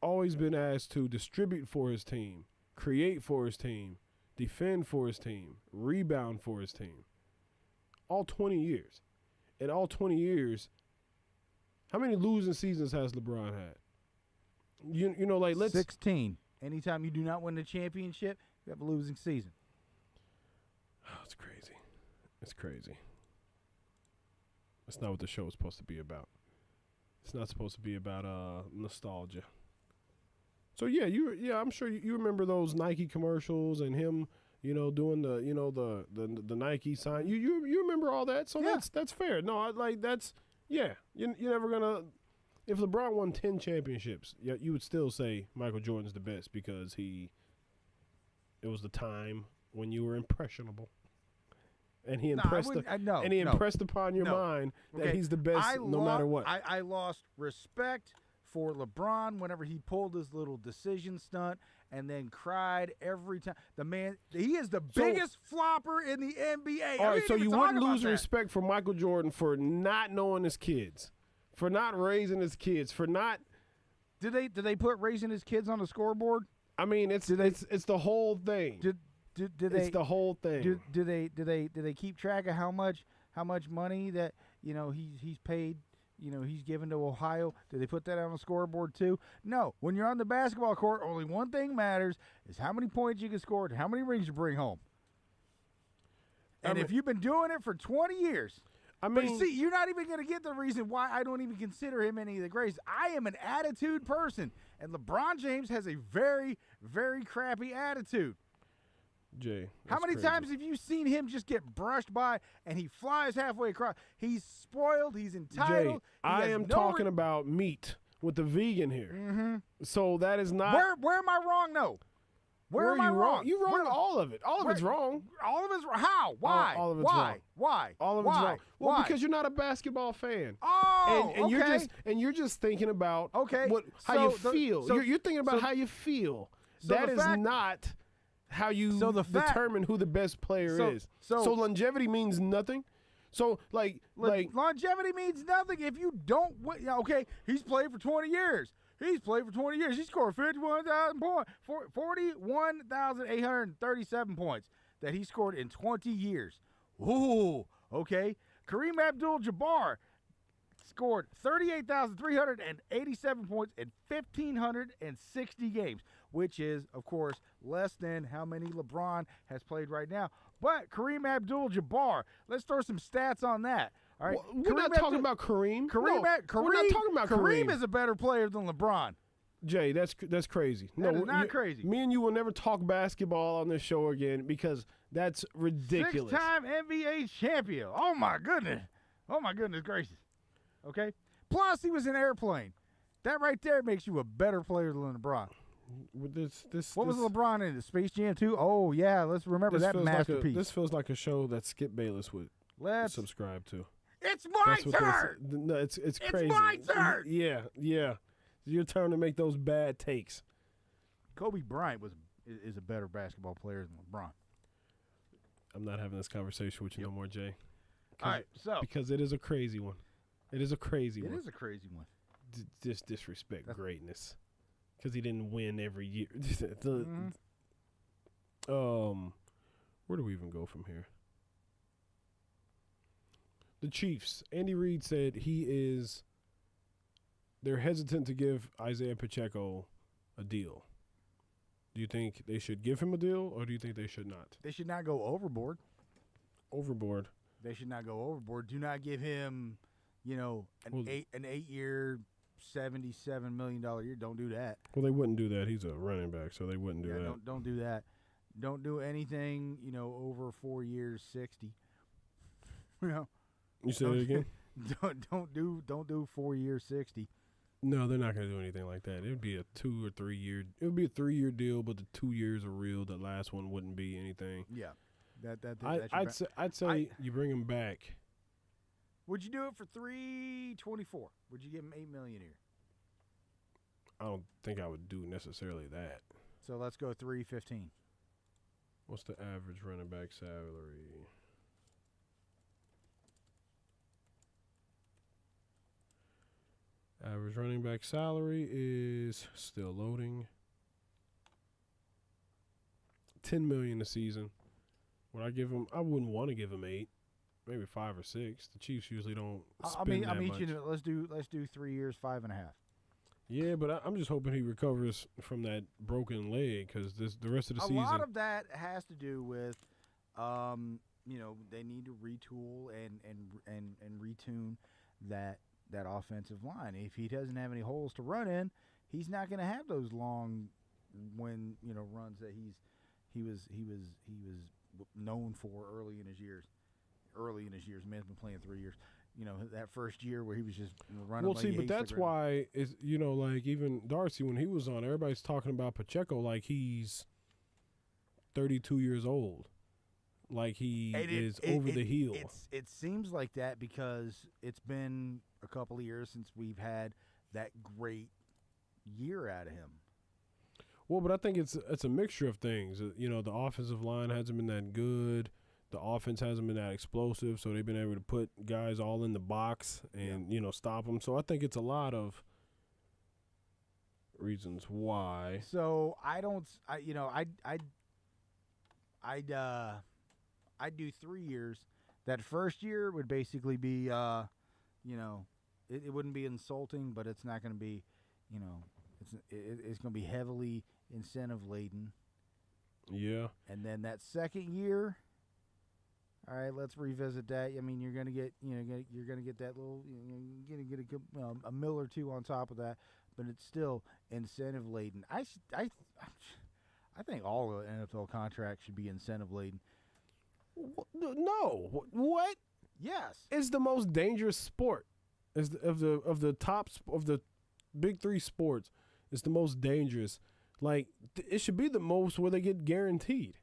always been asked to distribute for his team, create for his team, defend for his team, rebound for his team. All 20 years. In all 20 years, how many losing seasons has LeBron had? You know, like
16. Anytime you do not win the championship, you have a losing season.
Oh, it's crazy. It's crazy. That's not what the show is supposed to be about. It's not supposed to be about nostalgia. So I'm sure you remember those Nike commercials and him, doing the Nike sign. You remember all that? So
yeah.
that's fair. No, you're never gonna. If LeBron won 10 championships, you would still say Michael Jordan's the best because it was the time when you were impressionable. And he impressed impressed upon your mind that he's the best no matter what.
I lost respect for LeBron whenever he pulled his little decision stunt and then cried every time. The man, he is the biggest flopper in the NBA.
All right, so you wouldn't lose respect for Michael Jordan for not knowing his kids, for not raising his kids, for not.
Did they put raising his kids on the scoreboard?
I mean, it's the whole thing. It's the whole thing.
Do they keep track of how much money that he's paid? He's given to Ohio. Do they put that on the scoreboard too? No. When you're on the basketball court, only one thing matters is how many points you can score and how many rings you bring home. And if you've been doing it for 20 years, but see, you're not even going to get the reason why I don't even consider him any of the greats. I am an attitude person, and LeBron James has a very, very crappy attitude.
Jay,
how many times have you seen him just get brushed by and he flies halfway across? He's spoiled. He's entitled.
Jay, I am talking about meat with the vegan here.
Mm-hmm.
So that is not.
Where am I wrong? No. Where am I wrong?
You wrong all of it. All of it's wrong.
All of it's wrong. How? Why?
All of it's
why?
wrong.
Why?
All of it's wrong. Well, because you're not a basketball fan.
Oh,
and
okay.
you're just thinking about how you feel. You're thinking about how you feel. That is not how you determine who the best player is. So longevity means nothing. So
longevity means nothing if you don't win. Okay, he's played for 20 years. He scored 41,837 points that he scored in 20 years. Ooh, okay. Kareem Abdul-Jabbar scored 38,387 points in 1,560 games, which is, of course, less than how many LeBron has played right now. But Kareem Abdul-Jabbar, let's throw some stats on that. All right,
we're not talking about Kareem.
We're not talking about Kareem. Kareem is a better player than LeBron.
Jay, that's crazy.
That is not crazy.
Me and you will never talk basketball on this show again because that's ridiculous.
6-time NBA champion. Oh my goodness gracious. Okay? Plus, he was an airplane. That right there makes you a better player than LeBron. What was LeBron in? The Space Jam 2? Oh, yeah. Let's remember that masterpiece.
This feels like a show that Skip Bayless would subscribe to.
It's my turn!
No, it's crazy.
It's my turn!
Yeah. It's your turn to make those bad takes.
Kobe Bryant is a better basketball player than LeBron.
I'm not having this conversation with you no more, Jay.
All right,
because it is a crazy one. It is a crazy one.
It is a crazy one.
Just disrespect greatness. Because he didn't win every year. Where do we even go from here? The Chiefs. Andy Reid said they're hesitant to give Isaiah Pacheco a deal. Do you think they should give him a deal, or do you think they should not?
They should not go overboard.
overboard.
They should not go overboard. Do not give him, an
Well,
8-year, $77 million year. Don't do that.
Well, they wouldn't do that. He's a running back, so they wouldn't do that.
Don't do that. Don't do anything, over 4 years, 60.
You say it again?
Don't do 4 years, 60.
No, they're not going to do anything like that. It would be a 2 or 3 year. It would be a 3-year deal, but the 2 years are real. The last one wouldn't be anything.
Yeah,
I'd say you bring him back.
Would you do it for $324? Would you give him $8 million a year?
I don't think I would do necessarily that.
So let's go $315.
What's the average running back salary? Average running back salary is still loading. $10 million a season. Would I give him? I wouldn't want to give him 8, maybe 5 or 6. The Chiefs usually don't spend that much.
Let's do 3 years, 5.5.
Yeah, but I'm just hoping he recovers from that broken leg because the rest of the season.
A lot of that has to do with, they need to retool and retune that offensive line. If he doesn't have any holes to run in, he's not going to have those long runs that he was known for early in his years. Man's been playing 3 years. That first year where he was just running.
Well, see, but that's why is like even Darcy when he was on, everybody's talking about Pacheco like he's 32 years old, like he is over the hill.
It seems like that because it's been a couple of years since we've had that great year out of him.
Well, but I think it's a mixture of things. The offensive line hasn't been that good. The offense hasn't been that explosive, so they've been able to put guys all in the box and stop them. So I think it's a lot of reasons why.
So I'd do 3 years. That first year would basically be, it wouldn't be insulting, but it's not going to be, it's going to be heavily incentive laden.
Yeah.
And then that second year. All right, let's revisit that. I mean, you're gonna get, you're gonna get that little, you're gonna get a mill or two on top of that, but it's still incentive laden. I think all of NFL contracts should be incentive laden.
No, what?
Yes,
it's the most dangerous sport. Of the top of the big 3 sports, it's the most dangerous. Like it should be the most where they get guaranteed.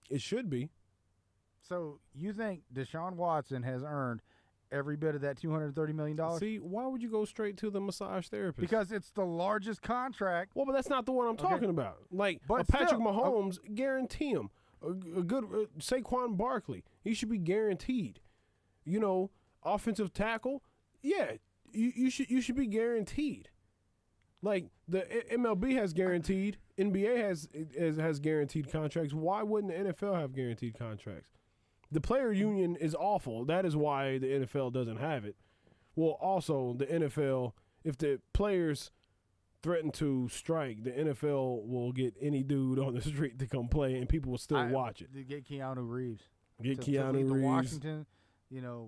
It should be.
So you think Deshaun Watson has earned every bit of that $230 million?
See, why would you go straight to the massage therapist?
Because it's the largest contract.
Well, but that's not the one I'm talking about. Like Patrick Mahomes, guarantee him. A good Saquon Barkley, he should be guaranteed. Offensive tackle, yeah, you should be guaranteed. Like the MLB has guaranteed, NBA has guaranteed contracts. Why wouldn't the NFL have guaranteed contracts? The player union is awful. That is why the NFL doesn't have it. Well, also, the NFL, if the players threaten to strike, the NFL will get any dude on the street to come play, and people will still watch it.
Get Keanu Reeves.
Keanu Reeves.
Washington,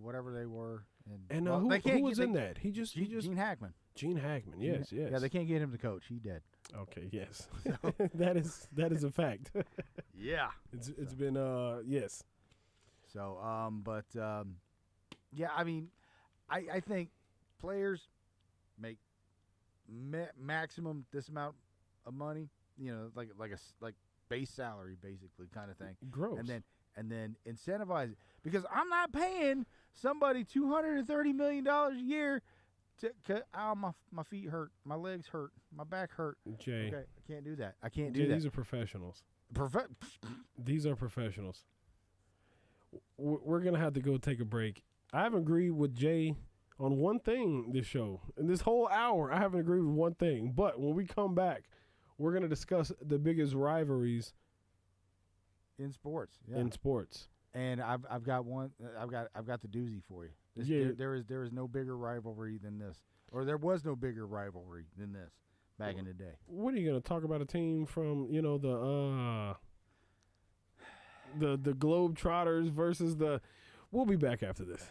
whatever they were.
And who was in that?
Gene Hackman.
Gene Hackman, yes.
Yeah, they can't get him to coach. He dead.
Okay, yes. that is a fact.
Yeah.
It's been yes.
So, yeah, I mean, I think players make maximum this amount of money, like base salary basically kind of thing.
Gross.
And then incentivize it because I'm not paying somebody $230 million a year my feet hurt, my legs hurt, my back hurt.
Jay,
okay, I can't do that. I can't do that.
These are professionals. These are professionals. We're going to have to go take a break. I haven't agreed with Jay on one thing this show. In this whole hour, I haven't agreed with one thing. But when we come back, we're going to discuss the biggest rivalries
in sports. Yeah.
In sports.
And I've got one. I've got the doozy for you. There is no bigger rivalry than this, or there was no bigger rivalry than this back in the day.
What are you going to talk about? A team from the Globetrotters versus the. We'll be back after this.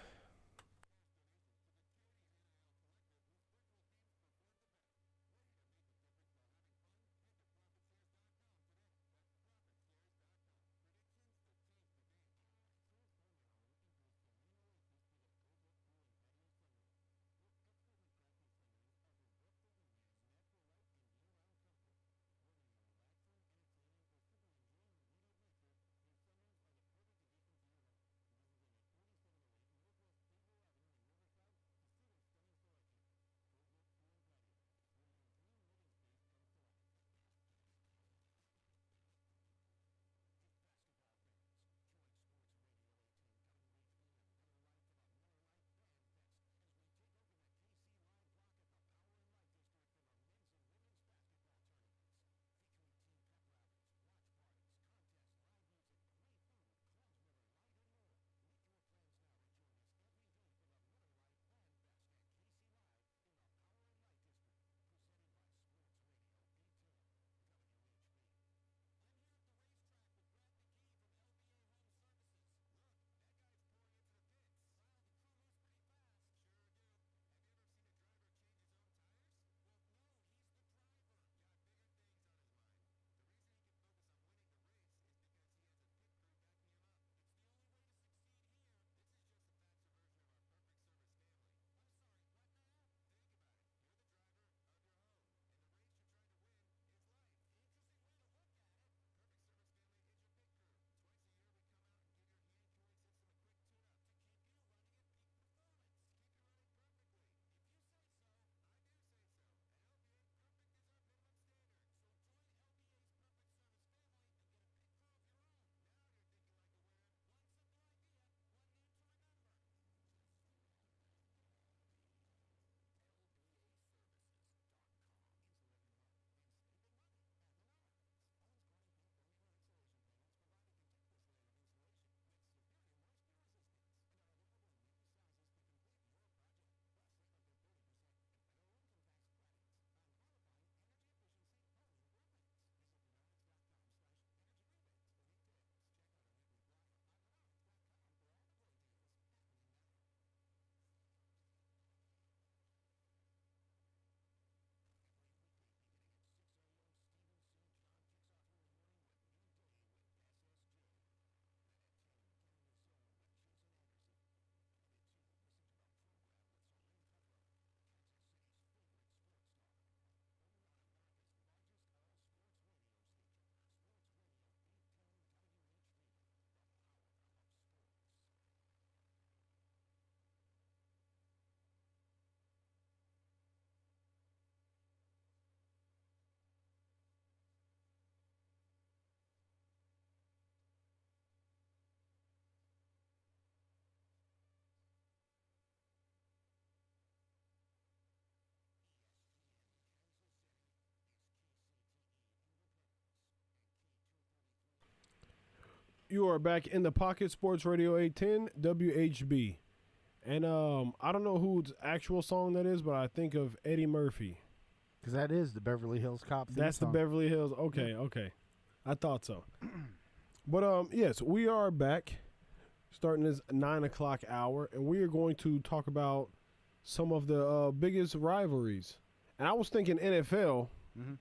You are back in the pocket. Sports Radio 810 WHB. And I don't know whose actual song that is, but I think of Eddie Murphy.
Because that is the Beverly Hills Cop theme
That's
song.
the Beverly Hills. Okay, yeah. Okay. I thought so. But yes, we are back starting this 9 o'clock hour, and we are going to talk about some of the biggest rivalries. And I was thinking NFL,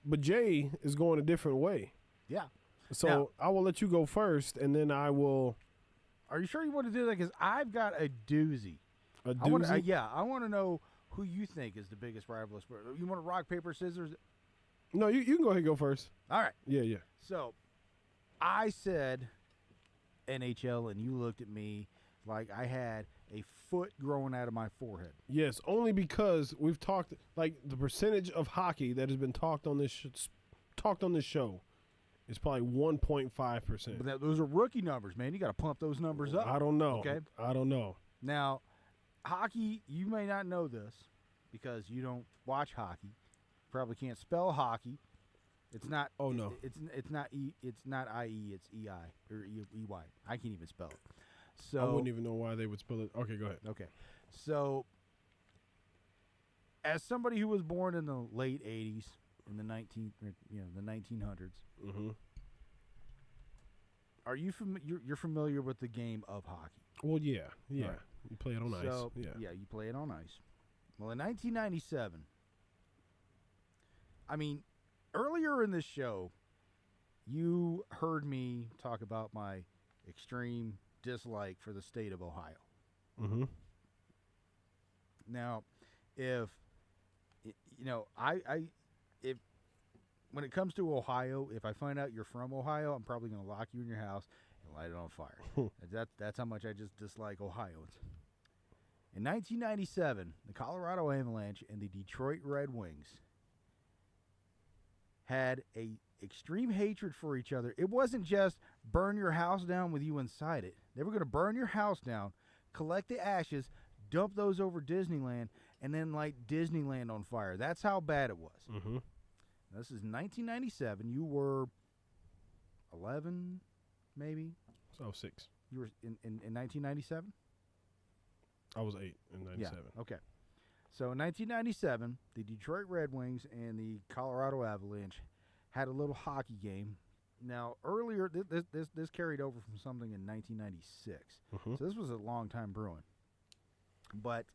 but Jay is going a different way.
Yeah.
So
now,
I will let you go first, and then I will.
Are you sure you want to do that? Because I've got a doozy.
A doozy?
I want to know who you think is the biggest rival sport. You want to rock, paper, scissors?
No, you can go ahead and go first.
All right.
Yeah.
So I said NHL, and you looked at me like I had a foot growing out of my forehead.
Yes, only because we've talked, like, the percentage of hockey that has been talked on this show is probably 1.5%.
But those are rookie numbers, man. You got to pump those numbers up.
I don't know.
Okay.
I don't know.
Now, hockey, you may not know this because you don't watch hockey. Probably can't spell hockey. It's not.
Oh no.
It's not IE. It's EI or EY. I can't even spell it. So
I wouldn't even know why they would spell it. Okay, go ahead.
Okay. So, as somebody who was born in the late '80s, in the 1900s, Are you you're familiar with the game of hockey?
Well, yeah.
Right.
You play it on ice.
Yeah, you play it on ice. Well, in 1997, I mean, earlier in this show, you heard me talk about my extreme dislike for the state of Ohio.
Mm-hmm.
Now, if if when it comes to Ohio, if I find out you're from Ohio, I'm probably going to lock you in your house and light it on fire. That's how much I just dislike Ohioans. In 1997, the Colorado Avalanche and the Detroit Red Wings had a extreme hatred for each other. It wasn't just burn your house down with you inside it. They were going to burn your house down, collect the ashes, dump those over Disneyland, and then light Disneyland on fire. That's how bad it was.
Mm-hmm.
This is 1997. You were 11, maybe?
So 6.
You were in 1997?
I was 8 in 97.
Yeah, okay. So in 1997, the Detroit Red Wings and the Colorado Avalanche had a little hockey game. Now, earlier, this carried over from something in 1996.
Mm-hmm.
So this was a long time brewing. But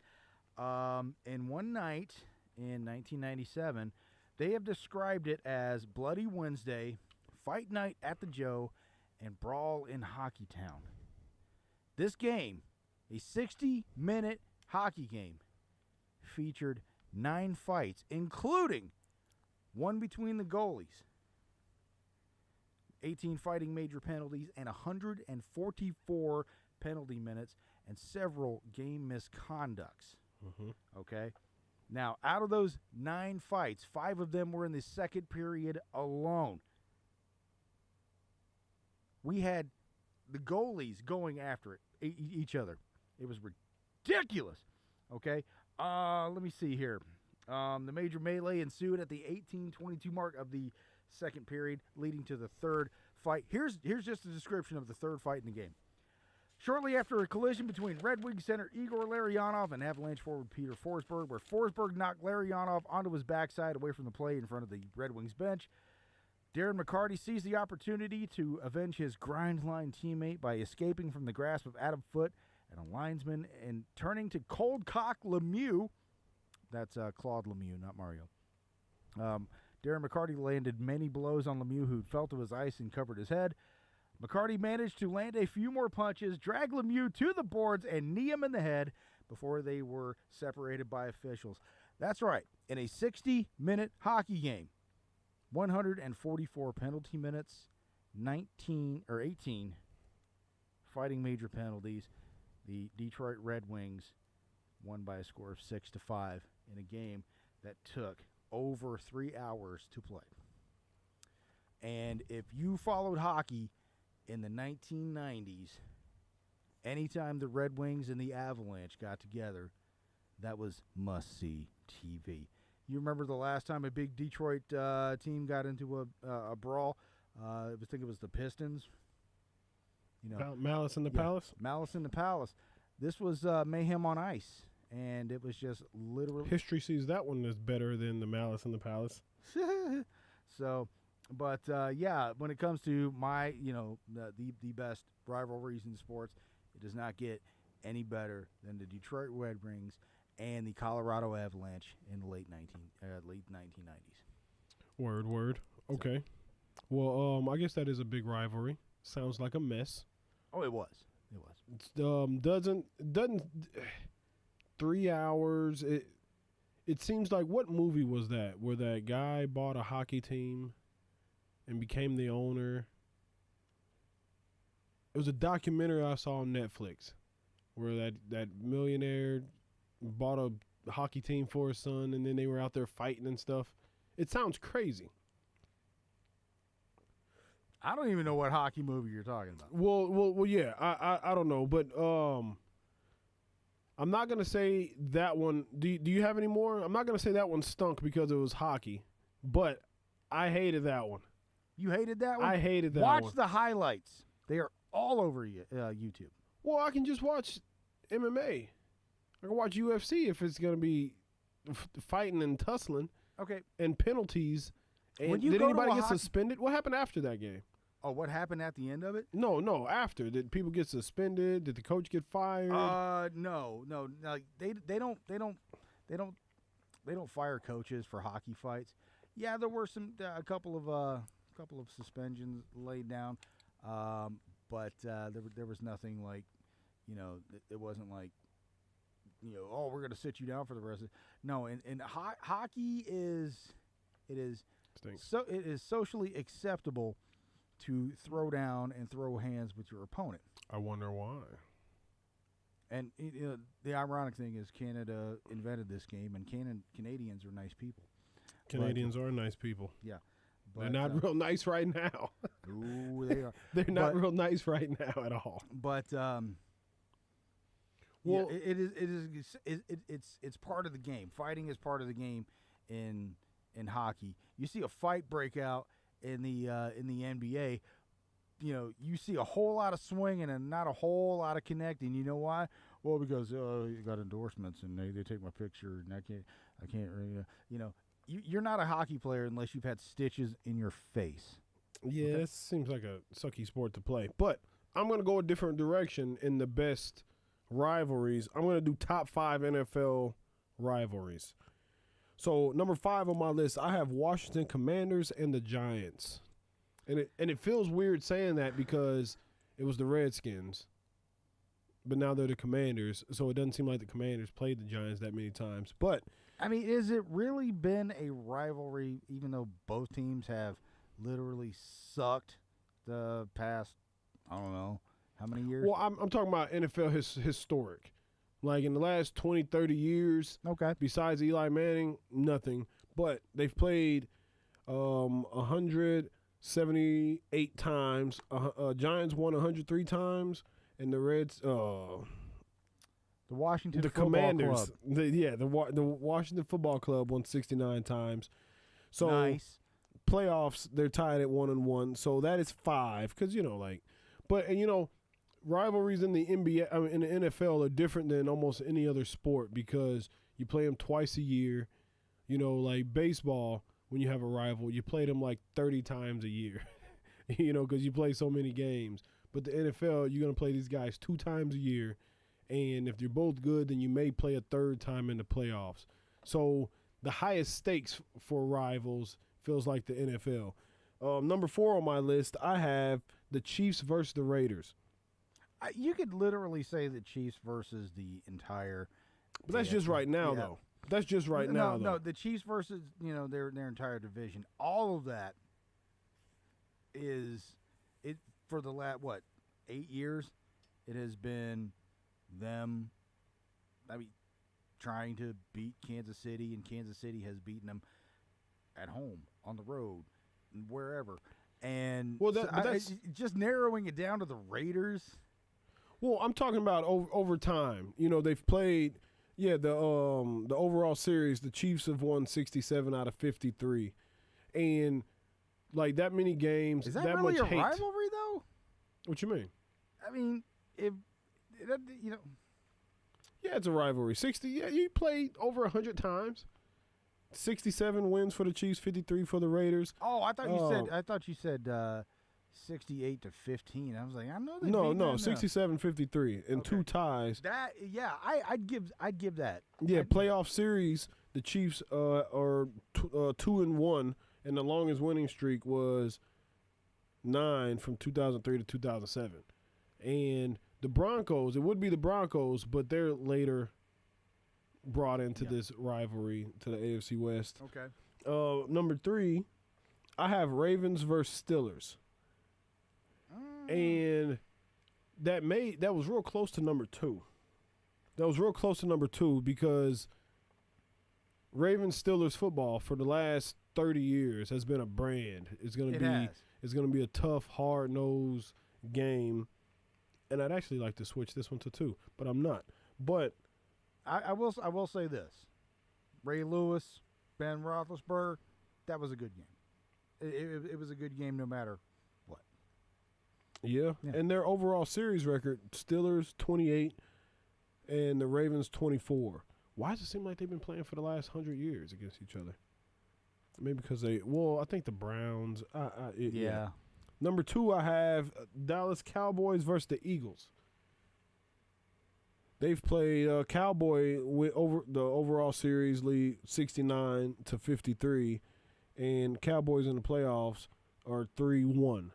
in one night in 1997, they have described it as Bloody Wednesday, Fight Night at the Joe, and Brawl in Hockey Town. This game, a 60-minute hockey game, featured 9 fights, including one between the goalies, 18 fighting major penalties, and 144 penalty minutes, and several game misconducts.
Mm-hmm.
Okay? Now, out of those 9 fights, 5 of them were in the second period alone. We had the goalies going after it, each other. It was ridiculous. Okay? Let me see here. The major melee ensued at the 18:22 mark of the second period, leading to the third fight. Here's just a description of the third fight in the game. Shortly after a collision between Red Wings center Igor Larionov and Avalanche forward Peter Forsberg, where Forsberg knocked Larionov onto his backside away from the play in front of the Red Wings bench, Darren McCarty seized the opportunity to avenge his grind line teammate by escaping from the grasp of Adam Foote and a linesman and turning to Cold Cock Lemieux. That's Claude Lemieux, not Mario. Darren McCarty landed many blows on Lemieux, who fell to his ice and covered his head. McCarty managed to land a few more punches, drag Lemieux to the boards, and knee him in the head before they were separated by officials. That's right. In a 60-minute hockey game, 144 penalty minutes, 18 fighting major penalties. The Detroit Red Wings won by a score of 6-5 in a game that took over 3 hours to play. And if you followed hockey in the 1990s, anytime the Red Wings and the Avalanche got together, that was must-see TV. You remember the last time a big Detroit team got into a brawl? I think it was the Pistons. You know,
Malice in the Palace?
Malice in the Palace. This was Mayhem on Ice, and it was just literally...
History sees that one as better than the Malice in the Palace.
So... But, yeah, when it comes to my, the best rivalries in sports, it does not get any better than the Detroit Red Wings and the Colorado Avalanche in the late 1990s.
Word. Okay. Well, I guess that is a big rivalry. Sounds like a mess.
Oh, it was.
It doesn't 3 hours. It seems like, what movie was that where that guy bought a hockey team and became the owner? It was a documentary I saw on Netflix where that millionaire bought a hockey team for his son, and then they were out there fighting and stuff. It sounds crazy.
I don't even know what hockey movie you're talking about.
Well, yeah. I don't know, but I'm not gonna say that one. Do you have any more? I'm not gonna say that one stunk because it was hockey, but I hated that one.
You hated that one?
I hated that one.
Watch the highlights. They are all over YouTube.
Well, I can just watch MMA. I can watch UFC if it's going to be fighting and tussling.
Okay.
And penalties. And
When you
did
go to
anybody
a
get
hockey-
suspended? What happened after that game?
Oh, what happened at the end of it?
No, after. Did people get suspended? Did the coach get fired?
No. Like they don't fire coaches for hockey fights. Yeah, there were a couple of suspensions laid down, but there was nothing like, it wasn't like, oh, we're gonna sit you down for the rest of it. No, and hockey
Stinks.
it is socially acceptable to throw down and throw hands with your opponent.
I wonder why.
And the ironic thing is Canada invented this game, and Canadians are nice people.
Canadians are nice people.
Yeah. But,
They're not real nice right now.
Ooh, they are.
They're not real nice right now at all.
But
well,
it's part of the game. Fighting is part of the game in hockey. You see a fight break out in the NBA. You see a whole lot of swinging and not a whole lot of connecting. You know why? Well, because you got endorsements and they take my picture and I can't really, you're not a hockey player unless you've had stitches in your face.
Yeah,
Okay.
That seems like a sucky sport to play. But I'm going to go a different direction in the best rivalries. I'm going to do top 5 NFL rivalries. So number 5 on my list, I have Washington Commanders and the Giants. And it feels weird saying that because it was the Redskins, but now they're the Commanders, so it doesn't seem like the Commanders played the Giants that many times. But
I mean, has it really been a rivalry, even though both teams have literally sucked the past, I don't know, how many years?
well, I'm talking about NFL historic. Like in the last 20, 30 years,
Okay.
besides Eli Manning, nothing. But they've played 178 times. Giants won 103 times, and the Reds,
The Washington
the
Football
Commanders,
Club.
the Washington Football Club won 69 times. So
Nice.
playoffs, they're tied at 1-1. So that is 5, because rivalries in the NBA, in the NFL are different than almost any other sport because you play them twice a year. Like baseball, when you have a rival, you play them like 30 times a year, because you play so many games. But the NFL, you're going to play these guys 2 times a year. And if you're both good, then you may play a third time in the playoffs. So the highest stakes for rivals feels like the NFL. Number 4 on my list, I have the Chiefs versus the Raiders.
You could literally say the Chiefs versus the entire.
But that's just right now,
Yeah.
though. That's just right now, though.
No, the Chiefs versus their entire division. All of that is it for the last 8 years. It has been them. Trying to beat Kansas City, and Kansas City has beaten them at home, on the road, wherever. And
that's
just narrowing it down to the Raiders.
Well, I'm talking about over time. They've played. Yeah, the overall series, the Chiefs have won 67 out of 53, and like that many games,
Is that
much
really a
hate.
rivalry, though?
What you mean?
I mean, if
Yeah, it's a rivalry. 60. Yeah, you played over 100 times. 67 wins for the Chiefs, 53 for the Raiders.
Oh, I thought you said 68 to 15. I was like, I know they
No,
beat them.
67-53 and
Okay.
2 ties.
I'd give that.
Yeah, playoff series. The Chiefs are 2-1, and the longest winning streak was 9 from 2003 to 2007. And the Broncos, it would be the Broncos, but they're later brought into this rivalry to the AFC West.
Okay.
Number 3, I have Ravens versus Steelers. And that was real close to number 2. That was real close to number 2 because Ravens Steelers football for the last 30 years has been a brand. It's going to be a tough, hard-nosed game. And I'd actually like to switch this one to 2, but I'm not. But
I will say this: Ray Lewis, Ben Roethlisberger, that was a good game. It was a good game no matter what.
yeah, and their overall series record: Steelers 28 and the Ravens 24. Why does it seem like they've been playing for the last 100 years against each other? Maybe because I think the Browns. Number 2, I have Dallas Cowboys versus the Eagles. They've played Cowboy with over the overall series lead 69-53, and Cowboys in the playoffs are 3-1.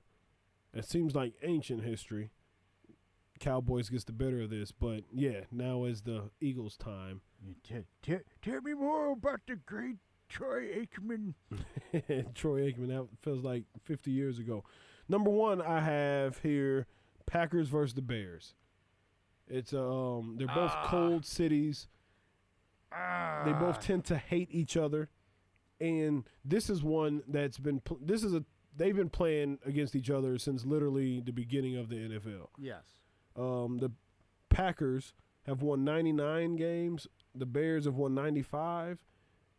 It seems like ancient history. Cowboys gets the better of this, but yeah, now is the Eagles' time.
Tell me more about the great Troy Aikman.
Troy Aikman, that feels like 50 years ago. Number 1, I have here Packers versus the Bears. It's they're both cold cities. They both tend to hate each other, and this is one that's been they've been playing against each other since literally the beginning of the NFL.
Yes.
The Packers have won 99 games. The Bears have won 95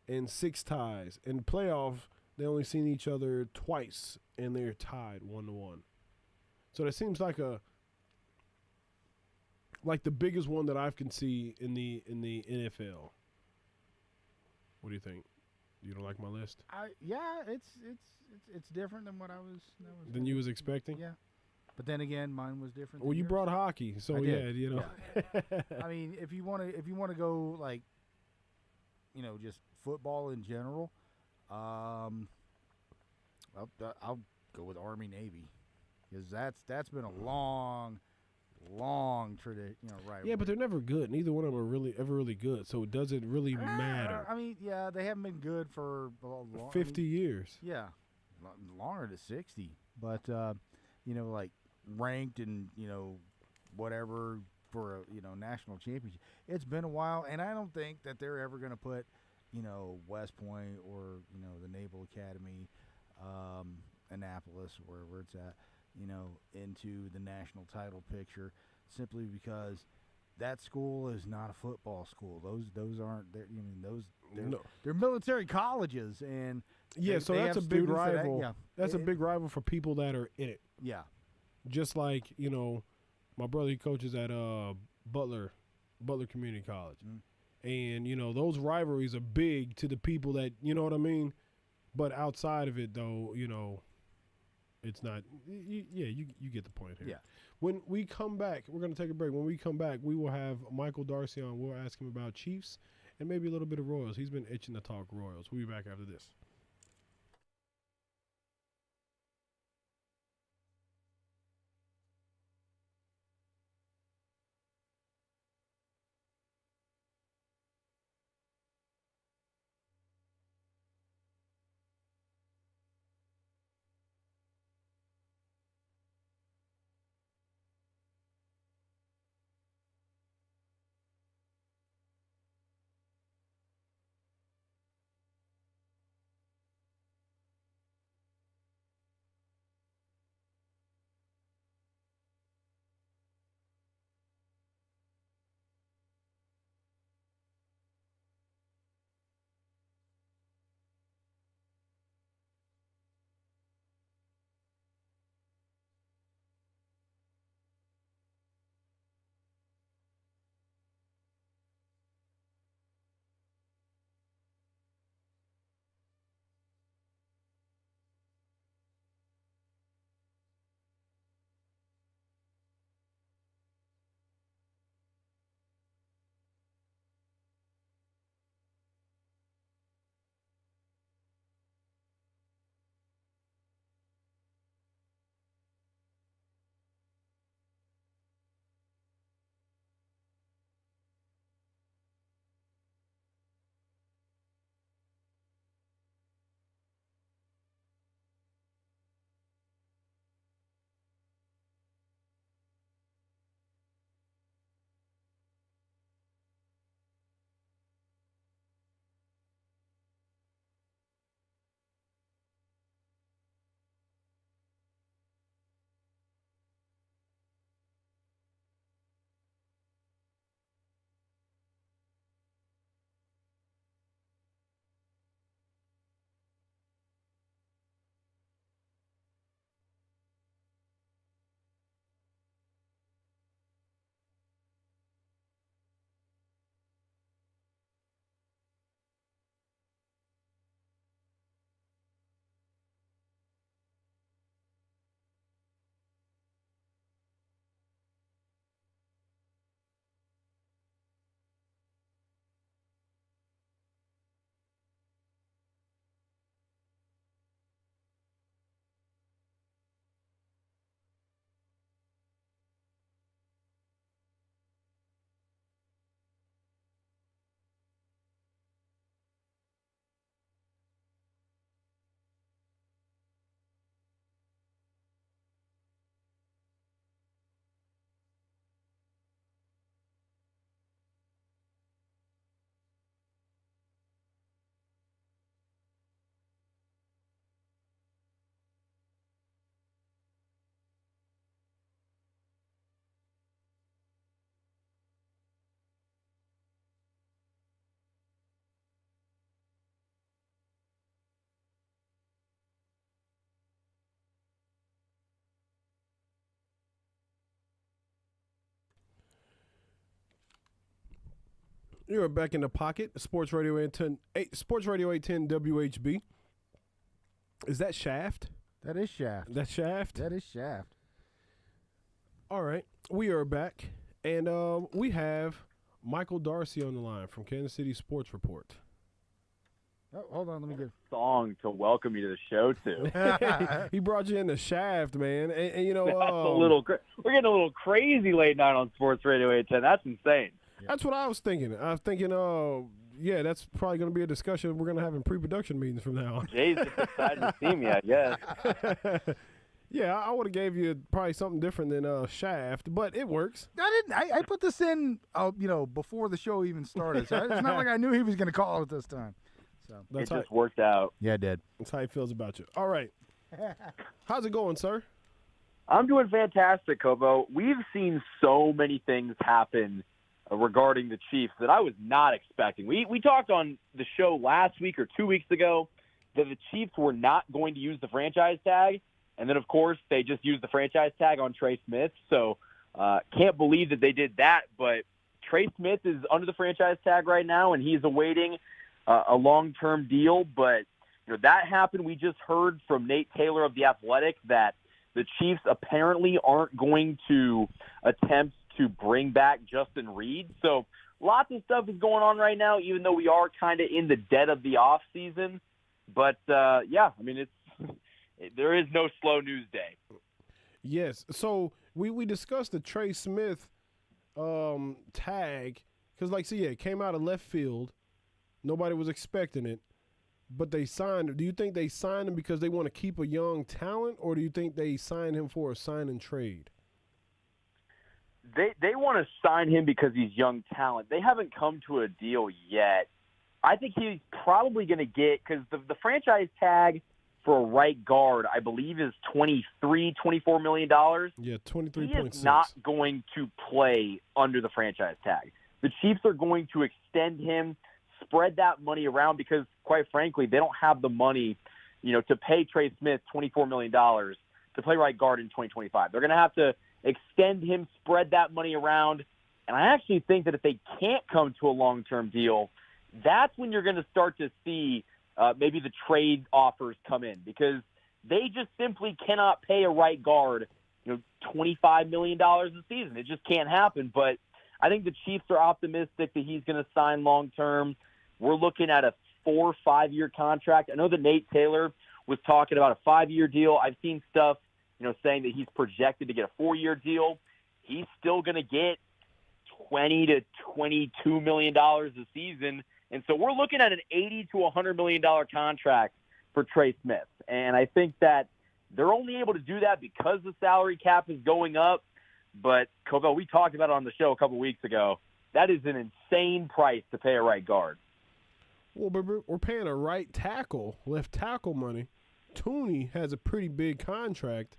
and 6 ties. In playoffs, they only seen each other twice, and they're tied 1-1. So that seems like the biggest one that I can see in the NFL. What do you think? You don't like my list?
Yeah, it's different than what I was.
Than you was expecting?
Yeah. But then again, mine was different.
Well, you brought hockey, so yeah, you know.
Yeah. I mean, if you want to go like, just football in general, I'll go with Army Navy, because that's been a long tradition, right?
Yeah, but they're never good. Neither one of them are ever really good, so it doesn't really matter.
I mean, yeah, they haven't been good for
50 years.
Yeah, longer than 60. But like ranked and whatever for a national championship. It's been a while, and I don't think that they're ever going to put West Point or the Naval Academy, Annapolis, wherever it's at, into the national title picture, simply because that school is not a football school. Those aren't. They're military colleges, and
so
they
that's a
have
big
students
rival. That's a big rival for people that are in it.
Yeah.
Just like my brother, he coaches at Butler Community College, and those rivalries are big to the people that you know what I mean. But outside of it, though, it's not. You get the point here.
Yeah.
When we come back, we're going to take a break. When we come back, we will have Michael Darcy on. We'll ask him about Chiefs and maybe a little bit of Royals. He's been itching to talk Royals. We'll be back after this. You're back in the pocket. Sports Radio 810 WHB. Is that Shaft?
That is Shaft.
That's Shaft?
That is Shaft.
All right. We are back. And we have Michael Darcy on the line from Kansas City Sports Report.
Oh, hold on. Let me get
song to welcome you to the show to.
He brought you in the Shaft, man. And you know,
That's we're getting a little crazy late night on Sports Radio 810. That's insane.
That's what I was thinking. I was thinking, yeah, that's probably going to be a discussion we're going to have in pre-production meetings from now on.
Jay's just excited to see me, I guess.
Yeah, I would have gave you probably something different than Shaft, but it works.
I put this in, before the show even started. So it's not like I knew he was going to call it this time. So
it just worked out.
Yeah, it did.
That's how he feels about you. All right. How's it going, sir?
I'm doing fantastic, Covell. We've seen so many things happen regarding the Chiefs that I was not expecting. We talked on the show last week or 2 weeks ago that the Chiefs were not going to use the franchise tag. And then, of course, they just used the franchise tag on Trey Smith. So can't believe that they did that. But Trey Smith is under the franchise tag right now, and he's awaiting a long-term deal. But that happened. We just heard from Nate Taylor of The Athletic that the Chiefs apparently aren't going to attempt to bring back Justin Reed. So lots of stuff is going on right now, even though we are kind of in the dead of the off season. But, yeah, I mean, there is no slow news day.
Yes. So we discussed the Trey Smith tag because, it came out of left field. Nobody was expecting it, but they signed him. Do you think they signed him because they want to keep a young talent, or do you think they signed him for a sign and trade?
They want to sign him because he's young talent. They haven't come to a deal yet. I think he's probably going to get – because the franchise tag for a right guard, I believe, is $24 million.
Yeah, 23.6.
He is not going to play under the franchise tag. The Chiefs are going to extend him, spread that money around because, quite frankly, they don't have the money, to pay Trey Smith $24 million to play right guard in 2025. They're going to have to extend him, spread that money around. And I actually think that if they can't come to a long-term deal, that's when you're going to start to see maybe the trade offers come in because they just simply cannot pay a right guard, $25 million a season. It just can't happen. But I think the Chiefs are optimistic that he's going to sign long-term. We're looking at a 4 or 5 year contract. I know that Nate Taylor was talking about a 5-year deal. I've seen stuff, saying that he's projected to get a 4-year deal. He's still going to get $20 to $22 million a season. And so we're looking at an $80 to $100 million contract for Trey Smith. And I think that they're only able to do that because the salary cap is going up. But, Covell, we talked about it on the show a couple weeks ago. That is an insane price to pay a right guard.
Well, but we're paying a right tackle, left tackle money. Tooney has a pretty big contract.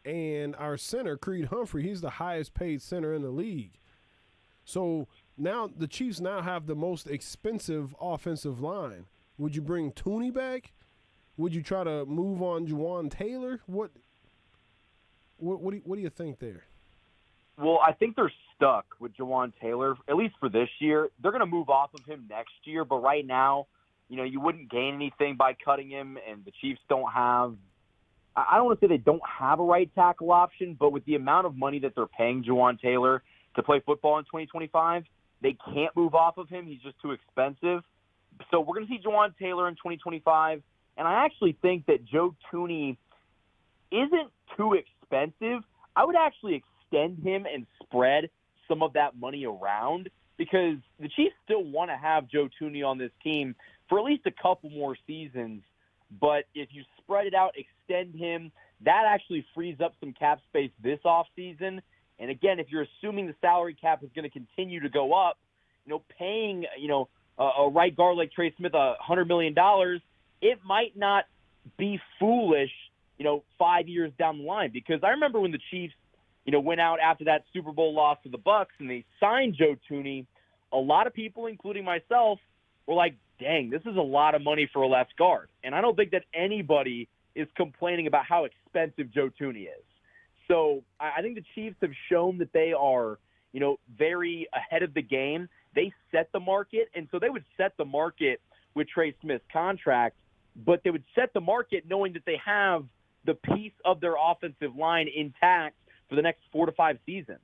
And our center, Creed Humphrey, he's the highest paid center in the league. So now the Chiefs now have the most expensive offensive line. Would you bring Tooney back? Would you try to move on Juwan Taylor? What do you think there?
Well, I think they're stuck with Juwan Taylor, at least for this year. They're going to move off of him next year, but right now, you wouldn't gain anything by cutting him, and the Chiefs don't have – I don't want to say they don't have a right tackle option, but with the amount of money that they're paying Juwan Taylor to play football in 2025, they can't move off of him. He's just too expensive. So we're going to see Juwan Taylor in 2025, and I actually think that Joe Tooney isn't too expensive. I would actually extend him and spread some of that money around because the Chiefs still want to have Joe Tooney on this team for at least a couple more seasons. But if you spread it out, extend him, that actually frees up some cap space this offseason. And again, if you're assuming the salary cap is going to continue to go up, paying, a right guard like Trey Smith $100 million, it might not be foolish, 5 years down the line. Because I remember when the Chiefs, went out after that Super Bowl loss to the Bucs and they signed Joe Tooney, a lot of people, including myself, were like, dang, this is a lot of money for a left guard. And I don't think that anybody is complaining about how expensive Joe Tooney is. So I think the Chiefs have shown that they are, very ahead of the game. they set the market, and so they would set the market with Trey Smith's contract, but they would set the market knowing that they have the piece of their offensive line intact for the next 4 to 5 seasons.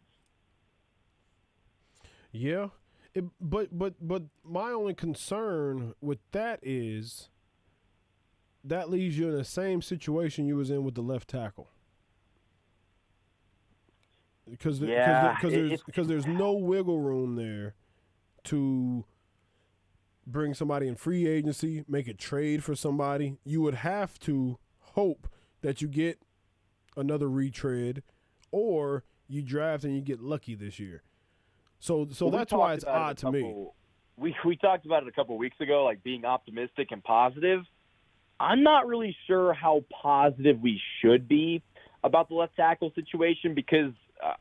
Yeah, but my only concern with that is that leaves you in the same situation you was in with the left tackle. Because there's no wiggle room there to bring somebody in free agency, make a trade for somebody. You would have to hope that you get another retread, or you draft and you get lucky this year. So that's why it's odd to me.
We talked about it a couple of weeks ago, like being optimistic and positive. I'm not really sure how positive we should be about the left tackle situation because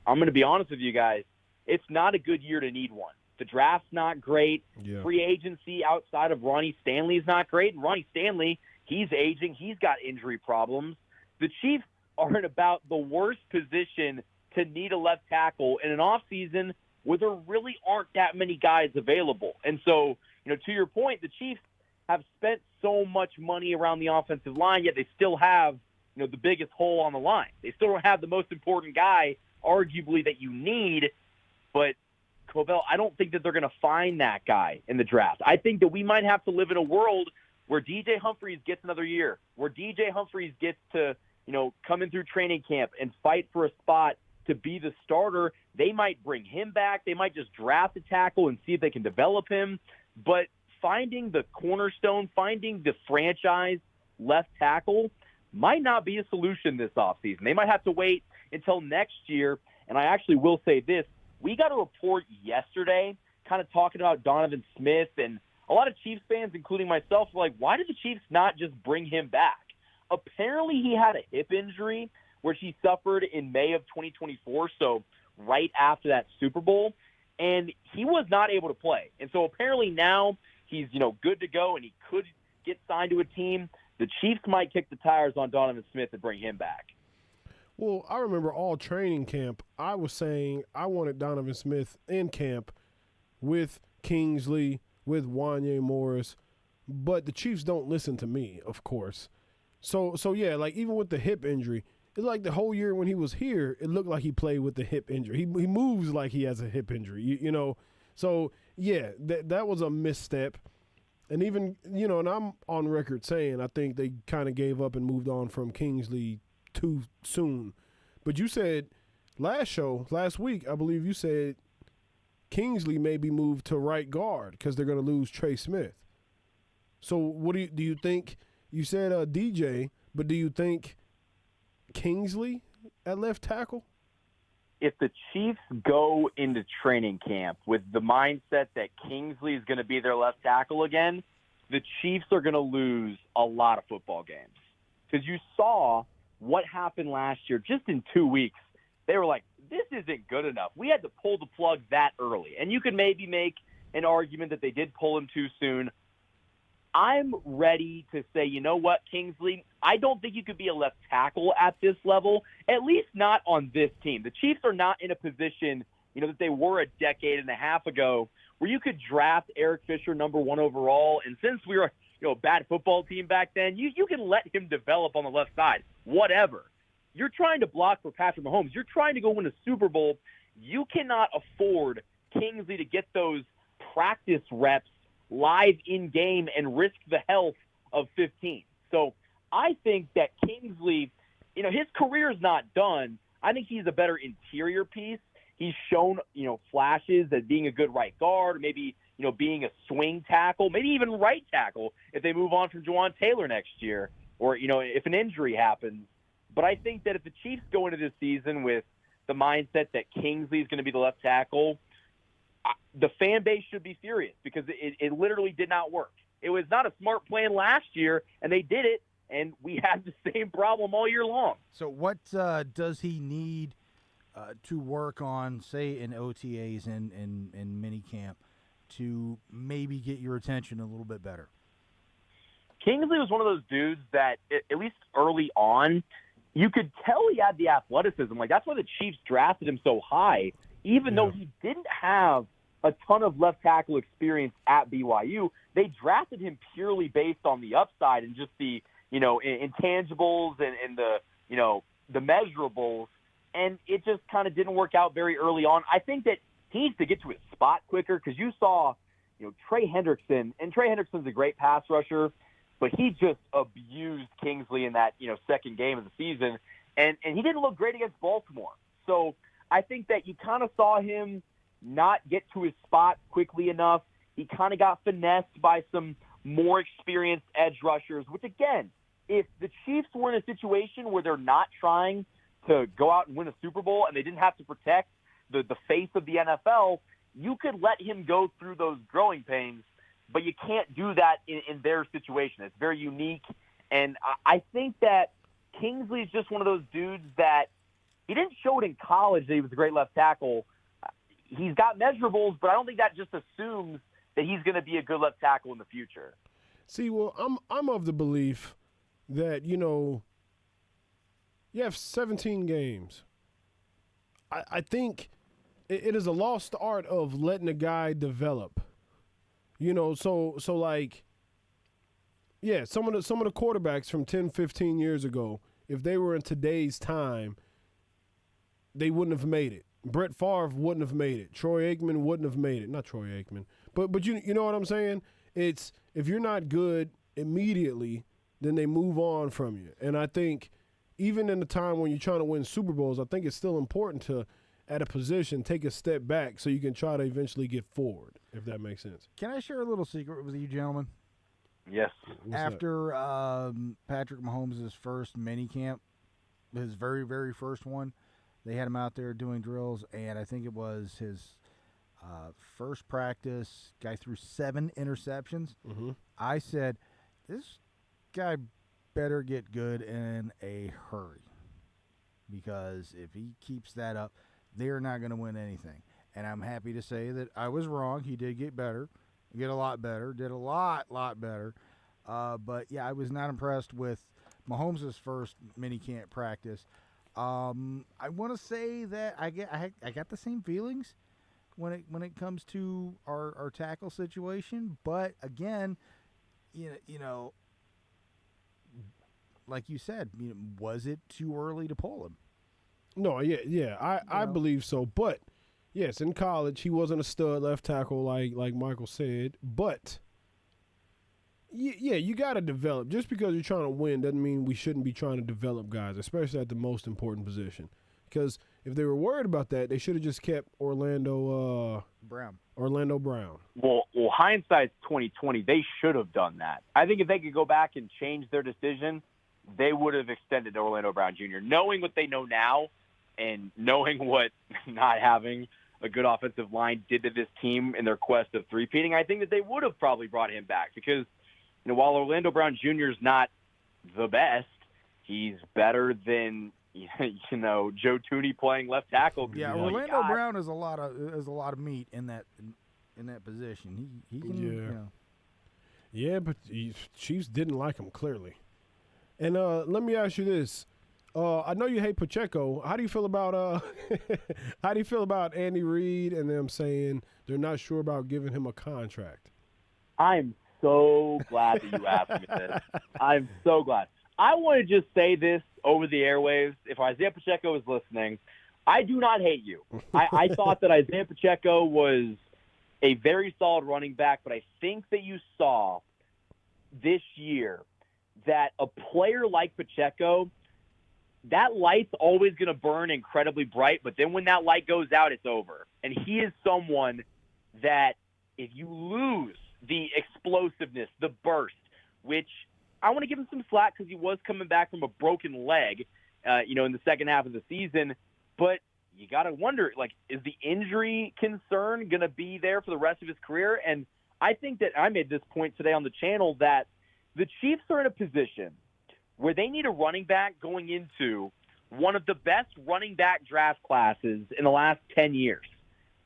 I'm going to be honest with you guys, it's not a good year to need one. The draft's not great.
Yeah.
Free agency outside of Ronnie Stanley is not great. And Ronnie Stanley, he's aging. He's got injury problems. The Chiefs are in about the worst position to need a left tackle in an offseason where there really aren't that many guys available. And so, to your point, the Chiefs have spent so much money around the offensive line, yet they still have, the biggest hole on the line. They still don't have the most important guy, arguably, that you need. But, Covell, I don't think that they're going to find that guy in the draft. I think that we might have to live in a world where DJ Humphries gets another year, where DJ Humphries gets to, come in through training camp and fight for a spot to be the starter. They might bring him back. They might just draft a tackle and see if they can develop him. But finding the cornerstone, finding the franchise left tackle might not be a solution this offseason. They might have to wait until next year. And I actually will say this. We got a report yesterday kind of talking about Donovan Smith, and a lot of Chiefs fans, including myself, were like, why did the Chiefs not just bring him back? Apparently he had a hip injury, which he suffered in May of 2024, so right after that Super Bowl, and he was not able to play. And so apparently now he's, good to go, and he could get signed to a team. The Chiefs might kick the tires on Donovan Smith and bring him back.
Well, I remember all training camp, I was saying I wanted Donovan Smith in camp with Kingsley, with Wanye Morris, but the Chiefs don't listen to me, of course. So yeah, like even with the hip injury, it's like the whole year when he was here, it looked like he played with the hip injury. He moves like he has a hip injury, you know. So yeah, that was a misstep. And even, and I'm on record saying I think they kind of gave up and moved on from Kingsley too soon. But you said last week, I believe you said Kingsley may be moved to right guard because they're going to lose Trey Smith. So what do you think? You said DJ, but do you think Kingsley at left tackle?
If the Chiefs go into training camp with the mindset that Kingsley is going to be their left tackle again, the Chiefs are going to lose a lot of football games. Because you saw what happened last year just in 2 weeks. They were like, this isn't good enough. We had to pull the plug that early. And you could maybe make an argument that they did pull him too soon. I'm ready to say, you know what, Kingsley, I don't think you could be a left tackle at this level, at least not on this team. The Chiefs are not in a position, that they were a decade and a half ago where you could draft Eric Fisher number 1 overall. And since we were, a bad football team back then, you can let him develop on the left side, whatever. You're trying to block for Patrick Mahomes. You're trying to go win a Super Bowl. You cannot afford Kingsley to get those practice reps live in game and risk the health of 15. So I think that Kingsley, his career is not done. I think he's a better interior piece. He's shown, flashes at being a good right guard, maybe, being a swing tackle, maybe even right tackle if they move on from Jawaan Taylor next year or, if an injury happens. But I think that if the Chiefs go into this season with the mindset that Kingsley is going to be the left tackle, the fan base should be furious because it literally did not work. It was not a smart plan last year, and they did it, and we had the same problem all year long.
So what does he need to work on, say, in OTAs and minicamp to maybe get your attention a little bit better?
Kingsley was one of those dudes that, at least early on, you could tell he had the athleticism. Like, that's why the Chiefs drafted him so high, even though he didn't have a ton of left tackle experience at BYU. They drafted him purely based on the upside and just the, intangibles and the measurables. And it just kind of didn't work out very early on. I think that he needs to get to his spot quicker because you saw, Trey Hendrickson, and Trey Hendrickson's a great pass rusher, but he just abused Kingsley in that, second game of the season. And he didn't look great against Baltimore. So I think that you kind of saw him not get to his spot quickly enough. He kind of got finessed by some more experienced edge rushers, which, again, if the Chiefs were in a situation where they're not trying to go out and win a Super Bowl and they didn't have to protect the face of the NFL, you could let him go through those growing pains, but you can't do that in their situation. It's very unique. And I think that Kingsley's just one of those dudes that he didn't show it in college that he was a great left tackle. He's got measurables, but I don't think that just assumes that he's going to be a good left tackle in the future.
See, well, I'm of the belief that, you have 17 games. I think it is a lost art of letting a guy develop. So like, yeah, some of the quarterbacks from 10, 15 years ago, if they were in today's time, they wouldn't have made it. Brett Favre wouldn't have made it. Troy Aikman wouldn't have made it. Not Troy Aikman. But you know what I'm saying? It's if you're not good immediately, then they move on from you. And I think even in the time when you're trying to win Super Bowls, I think it's still important to, at a position, take a step back so you can try to eventually get forward, if that makes sense.
Can I share a little secret with you, gentlemen?
Yes.
After Patrick Mahomes' first mini camp, his very, very first one, they had him out there doing drills, and I think it was his first practice. Guy threw 7 interceptions.
Mm-hmm.
I said, this guy better get good in a hurry because if he keeps that up, they're not going to win anything. And I'm happy to say that I was wrong. He did get better, get a lot better, did a lot better. But, yeah, I was not impressed with Mahomes' first mini-camp practice. I want to say that I got the same feelings when it comes to our tackle situation. But, again, you know, like you said, was it too early to pull him?
No, I believe so. But, yes, in college, he wasn't a stud left tackle like Michael said. But, yeah, you got to develop. Just because you're trying to win doesn't mean we shouldn't be trying to develop guys, especially at the most important position. Because if they were worried about that, they should have just kept Orlando Brown.
Well, hindsight's 2020. They should have done that. I think if they could go back and change their decision, they would have extended Orlando Brown Jr. Knowing what they know now and knowing what not having a good offensive line did to this team in their quest of three-peating, I think that they would have probably brought him back because, while Orlando Brown Jr. is not the best, he's better than Joe Tooney playing left tackle.
Yeah, Orlando Brown is a lot of meat in that position. He can.
Yeah, but Chiefs didn't like him clearly. And let me ask you this: I know you hate Pacheco. How do you feel about Andy Reid and them saying they're not sure about giving him a contract?
I'm so glad that you asked me this. I'm so glad. I want to just say this over the airwaves. If Isaiah Pacheco is listening, I do not hate you. I thought that Isaiah Pacheco was a very solid running back, but I think that you saw this year that a player like Pacheco, that light's always going to burn incredibly bright, but then when that light goes out, it's over. And he is someone that if you lose the explosiveness, the burst, which I want to give him some slack because he was coming back from a broken leg, in the second half of the season. But you got to wonder, is the injury concern going to be there for the rest of his career? And I think that I made this point today on the channel that the Chiefs are in a position where they need a running back going into one of the best running back draft classes in the last 10 years.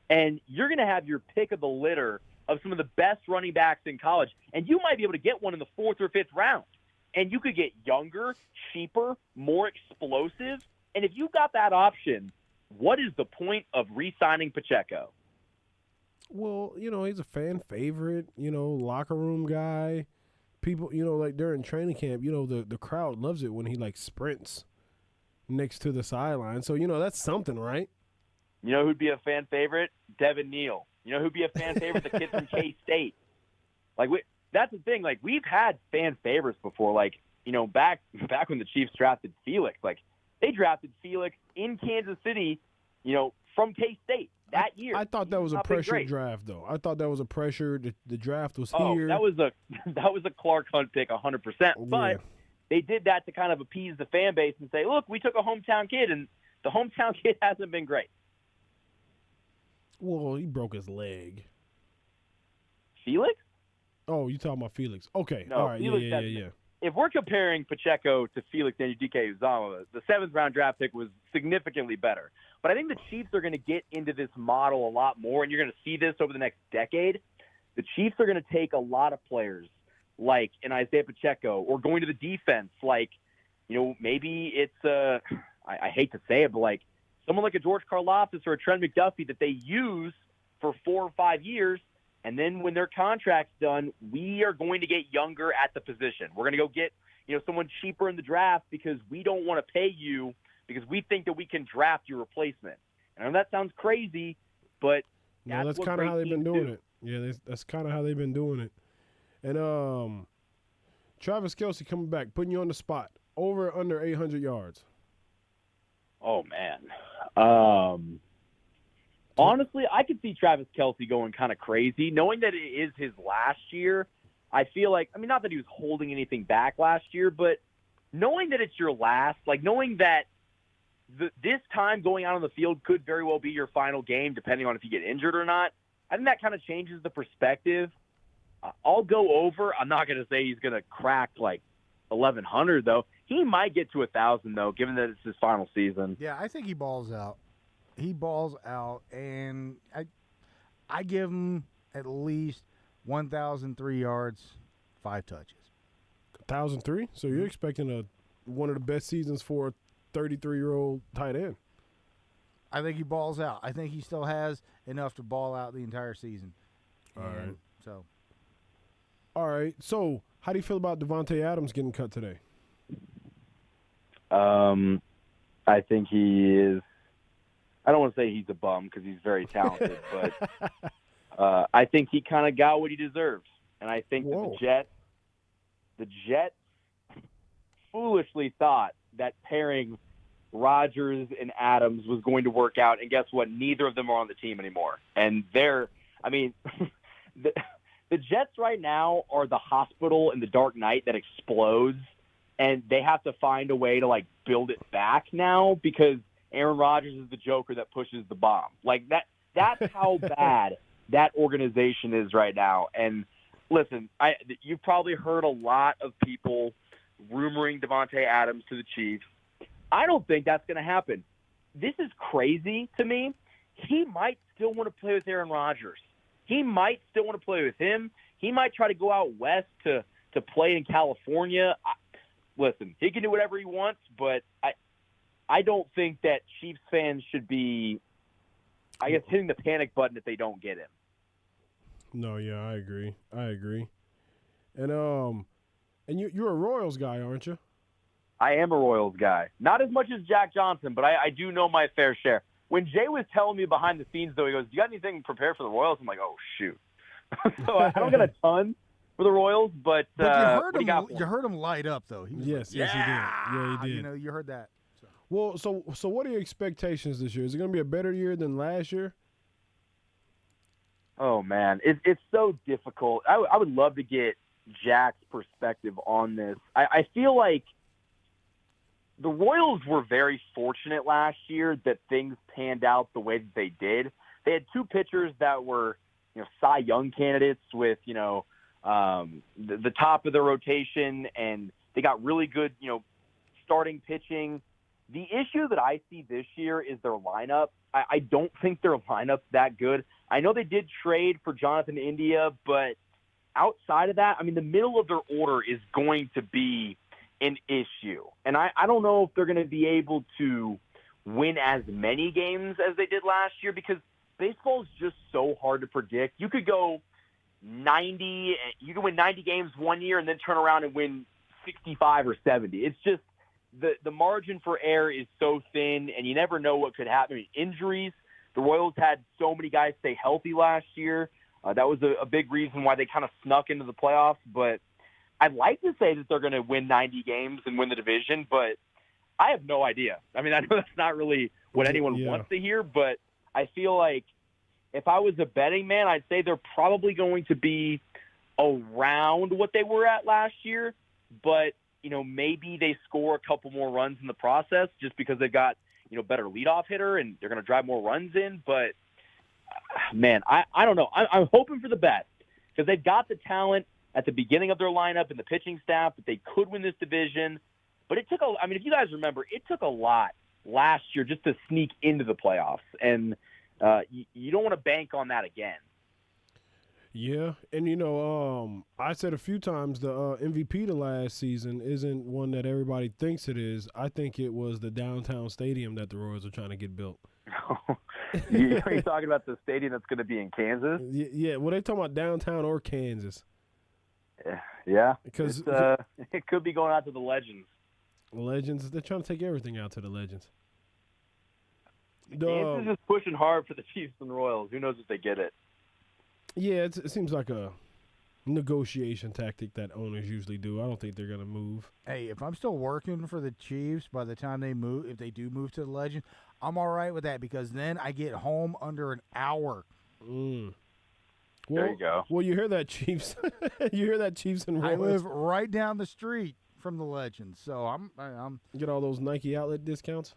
And you're going to have your pick of the litter of some of the best running backs in college, and you might be able to get one in the 4th or 5th round. And you could get younger, cheaper, more explosive. And if you got that option, what is the point of re-signing Pacheco?
Well, he's a fan favorite, locker room guy. People, like during training camp, the crowd loves it when he like sprints next to the sideline. So, that's something, right?
You know who'd be a fan favorite? Devin Neal. You know who'd be a fan favorite? The kid from K-State. Like, that's the thing. Like, we've had fan favorites before. Like, back when the Chiefs drafted Felix. Like, they drafted Felix in Kansas City, from K-State that year.
I thought that was a pressured draft, though. I thought that was a pressure. The draft was here.
That was a Clark Hunt pick 100%. But they did that to kind of appease the fan base and say, look, we took a hometown kid, and the hometown kid hasn't been great.
Well, he broke his leg.
Felix?
Oh, you talking about Felix? Okay,
no,
all right,
Felix,
yeah.
If we're comparing Pacheco to Felix Anudike-Uzomah, the 7th-round draft pick was significantly better. But I think the Chiefs are going to get into this model a lot more, and you're going to see this over the next decade. The Chiefs are going to take a lot of players like an Isaiah Pacheco, or going to the defense like, maybe it's I hate to say it, but like someone like a George Karlaftis or a Trent McDuffie that they use for 4 or 5 years. And then when their contract's done, we are going to get younger at the position. We're going to go get, someone cheaper in the draft because we don't want to pay you because we think that we can draft your replacement. And I know that sounds crazy, but
that's kind of how they've been doing it. Yeah, that's kind of how they've been doing it. And Travis Kelce coming back, putting you on the spot. Over or under 800 yards?
Oh, man. Honestly, I could see Travis Kelce going kind of crazy. Knowing that it is his last year, I feel like, not that he was holding anything back last year, but knowing that it's your last, like knowing that this time going out on the field could very well be your final game, depending on if you get injured or not, I think that kind of changes the perspective. I'll go over. I'm not going to say he's going to crack like 1,100, though. He might get to 1,000, though, given that it's his final season.
Yeah, I think he balls out. He balls out, and I give him at least 1,003 yards, 5 touches.
1,003? So you're expecting one of the best seasons for a 33-year-old tight end.
I think he balls out. I think he still has enough to ball out the entire season.
All right. So how do you feel about Devontae Adams getting cut today?
I think he is. I don't want to say he's a bum because he's very talented, but I think he kind of got what he deserves. And I think that the Jets foolishly thought that pairing Rodgers and Adams was going to work out. And guess what? Neither of them are on the team anymore. And the Jets right now are the hospital in the dark night that explodes, and they have to find a way to like build it back now because Aaron Rodgers is the Joker that pushes the bomb. Like that's how bad that organization is right now. And listen, you've probably heard a lot of people rumoring Devontae Adams to the Chiefs. I don't think that's going to happen. This is crazy to me. He might still want to play with Aaron Rodgers. He might still want to play with him. He might try to go out west to play in California. Listen, he can do whatever he wants, but I don't think that Chiefs fans should be, hitting the panic button if they don't get him.
No, yeah, I agree. And you're a Royals guy, aren't you?
I am a Royals guy. Not as much as Jack Johnson, but I do know my fair share. When Jay was telling me behind the scenes, though, he goes, "Do you got anything prepared for the Royals?" I'm like, "Oh shoot!" So I don't got a ton for the Royals, but
you heard him light up, though.
Yes, he did. Yeah, he did.
You heard that. So.
Well, so what are your expectations this year? Is it going to be a better year than last year?
Oh man, it's so difficult. I would love to get Jack's perspective on this. I feel like the Royals were very fortunate last year that things panned out the way that they did. They had 2 pitchers that were, Cy Young candidates with, the top of their rotation, and they got really good, starting pitching. The issue that I see this year is their lineup. I don't think their lineup's that good. I know they did trade for Jonathan India, but outside of that, the middle of their order is going to be an issue. And I don't know if they're going to be able to win as many games as they did last year because baseball's just so hard to predict. You could go 90, you can win 90 games one year and then turn around and win 65 or 70. It's just the margin for error is so thin, and you never know what could happen. I mean, injuries. The Royals had so many guys stay healthy last year. That was a big reason why they kind of snuck into the playoffs. But I'd like to say that they're going to win 90 games and win the division, but I have no idea. I mean, I know that's not really what anyone wants to hear, but I feel like if I was a betting man, I'd say they're probably going to be around what they were at last year, but, maybe they score a couple more runs in the process just because they've got, better leadoff hitter and they're going to drive more runs in. But, man, I don't know. I'm hoping for the best because they've got the talent at the beginning of their lineup and the pitching staff that they could win this division. But if you guys remember, it took a lot last year just to sneak into the playoffs. And you don't want to bank on that again.
Yeah, and I said a few times the MVP to last season isn't one that everybody thinks it is. I think it was the downtown stadium that the Royals are trying to get built.
You're talking about the stadium that's going to be in Kansas?
Yeah, well, they talking about downtown or Kansas.
Yeah,
because
it could be going out to the Legends.
Legends, they're trying to take everything out to the Legends.
Kansas is just pushing hard for the Chiefs and Royals. Who knows if they get it?
Yeah, it seems like a negotiation tactic that owners usually do. I don't think they're going to move.
Hey, if I'm still working for the Chiefs by the time they move, if they do move to the Legend, I'm all right with that because then I get home under an hour.
Well,
there you go.
Well, you hear that, Chiefs. You hear that, Chiefs and Royals.
I live right down the street from the Legend, so I'm
get all those Nike outlet discounts.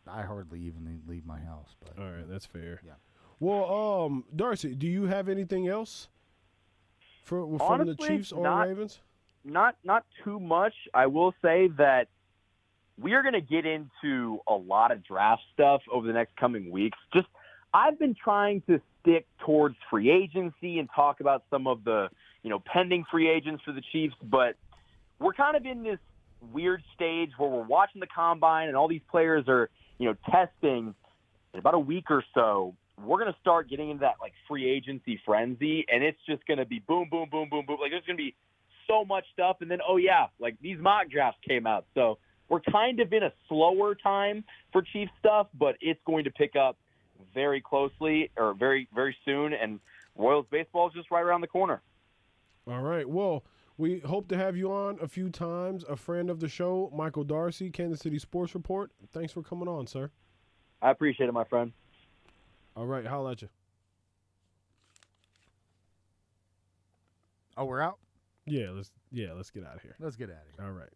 I hardly even leave my house. But
all right, that's fair.
Yeah.
Well, Darcy, do you have anything else from
Honestly,
the Chiefs or Ravens?
Not too much. I will say that we are going to get into a lot of draft stuff over the next coming weeks. I've been trying to stick towards free agency and talk about some of the, pending free agents for the Chiefs, but we're kind of in this weird stage where we're watching the combine and all these players are, testing. In about a week or so, we're going to start getting into that like free agency frenzy, and it's just going to be boom, boom, boom, boom, boom. Like there's going to be so much stuff, and then like these mock drafts came out, so we're kind of in a slower time for Chiefs stuff, but it's going to pick up very closely or very, very soon, and Royals baseball is just right around the corner.
All right. Well, we hope to have you on a few times. A friend of the show, Michael Darcy, Kansas City Sports Report. Thanks for coming on, sir.
I appreciate it, my friend.
All right, holla at you.
Oh, we're out?
Yeah, let's get out of here.
Let's get out of here.
All right.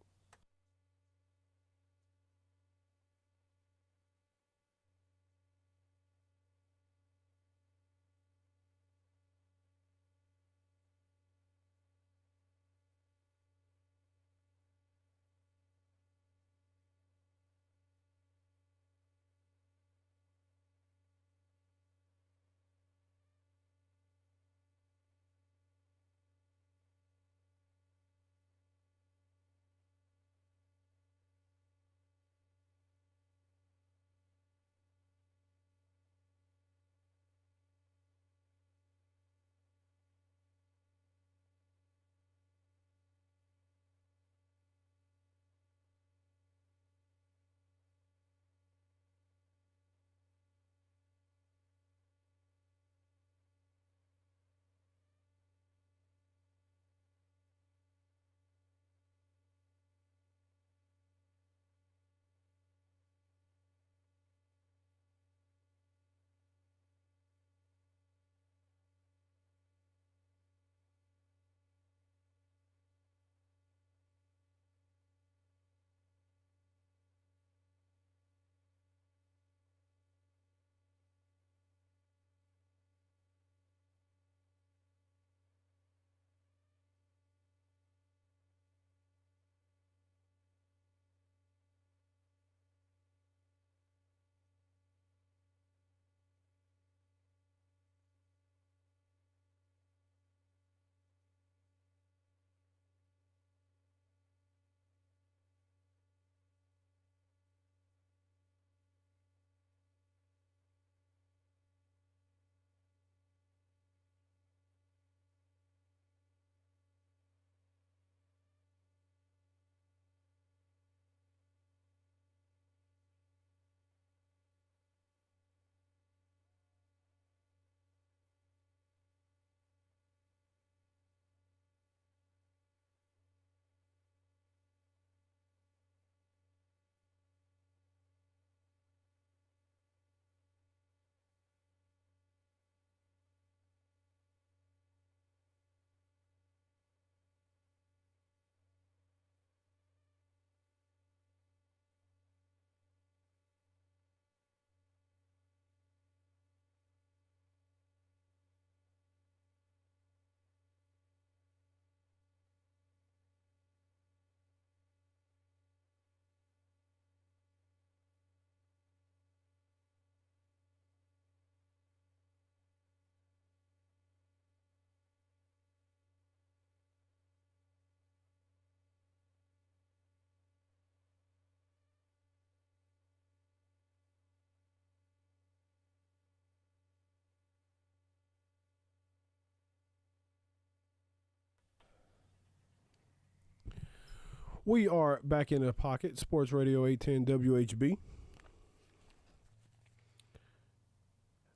We are back in the pocket. Sports Radio 810 WHB.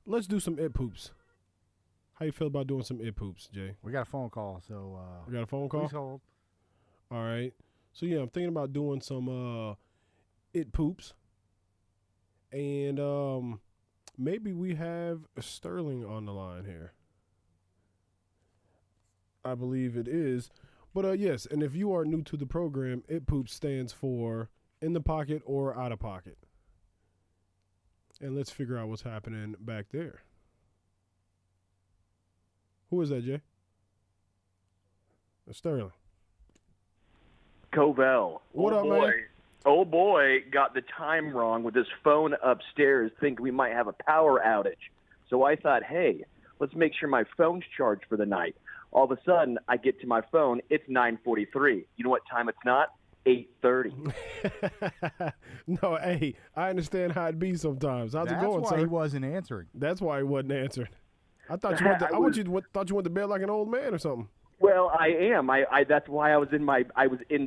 Let's do some it poops. How you feel about doing some it poops, Jay?
We got a phone call, so
We got a phone call?
please hold.
All right. So, yeah, I'm thinking about doing some it poops. And maybe we have Sterling on the line here. I believe it is. But, yes, and if you are new to the program, it poops stands for in the pocket or out of pocket. And let's figure out what's happening back there. Who is that, Jay? Sterling.
Covell.
What
oh
up,
boy.
man?
Oh, boy, got the time wrong with his phone upstairs, thinking we might have a power outage. So I thought, hey, let's make sure my phone's charged for the night. All of a sudden, I get to my phone. It's 9:43. You know what time it's not? 8:30.
No, hey, I understand how it be sometimes. How's it going,
That's why
sir?
he wasn't answering.
That's why he wasn't answering. I thought you went to, thought you went to bed like an old man or something.
Well, I am. I that's why I was in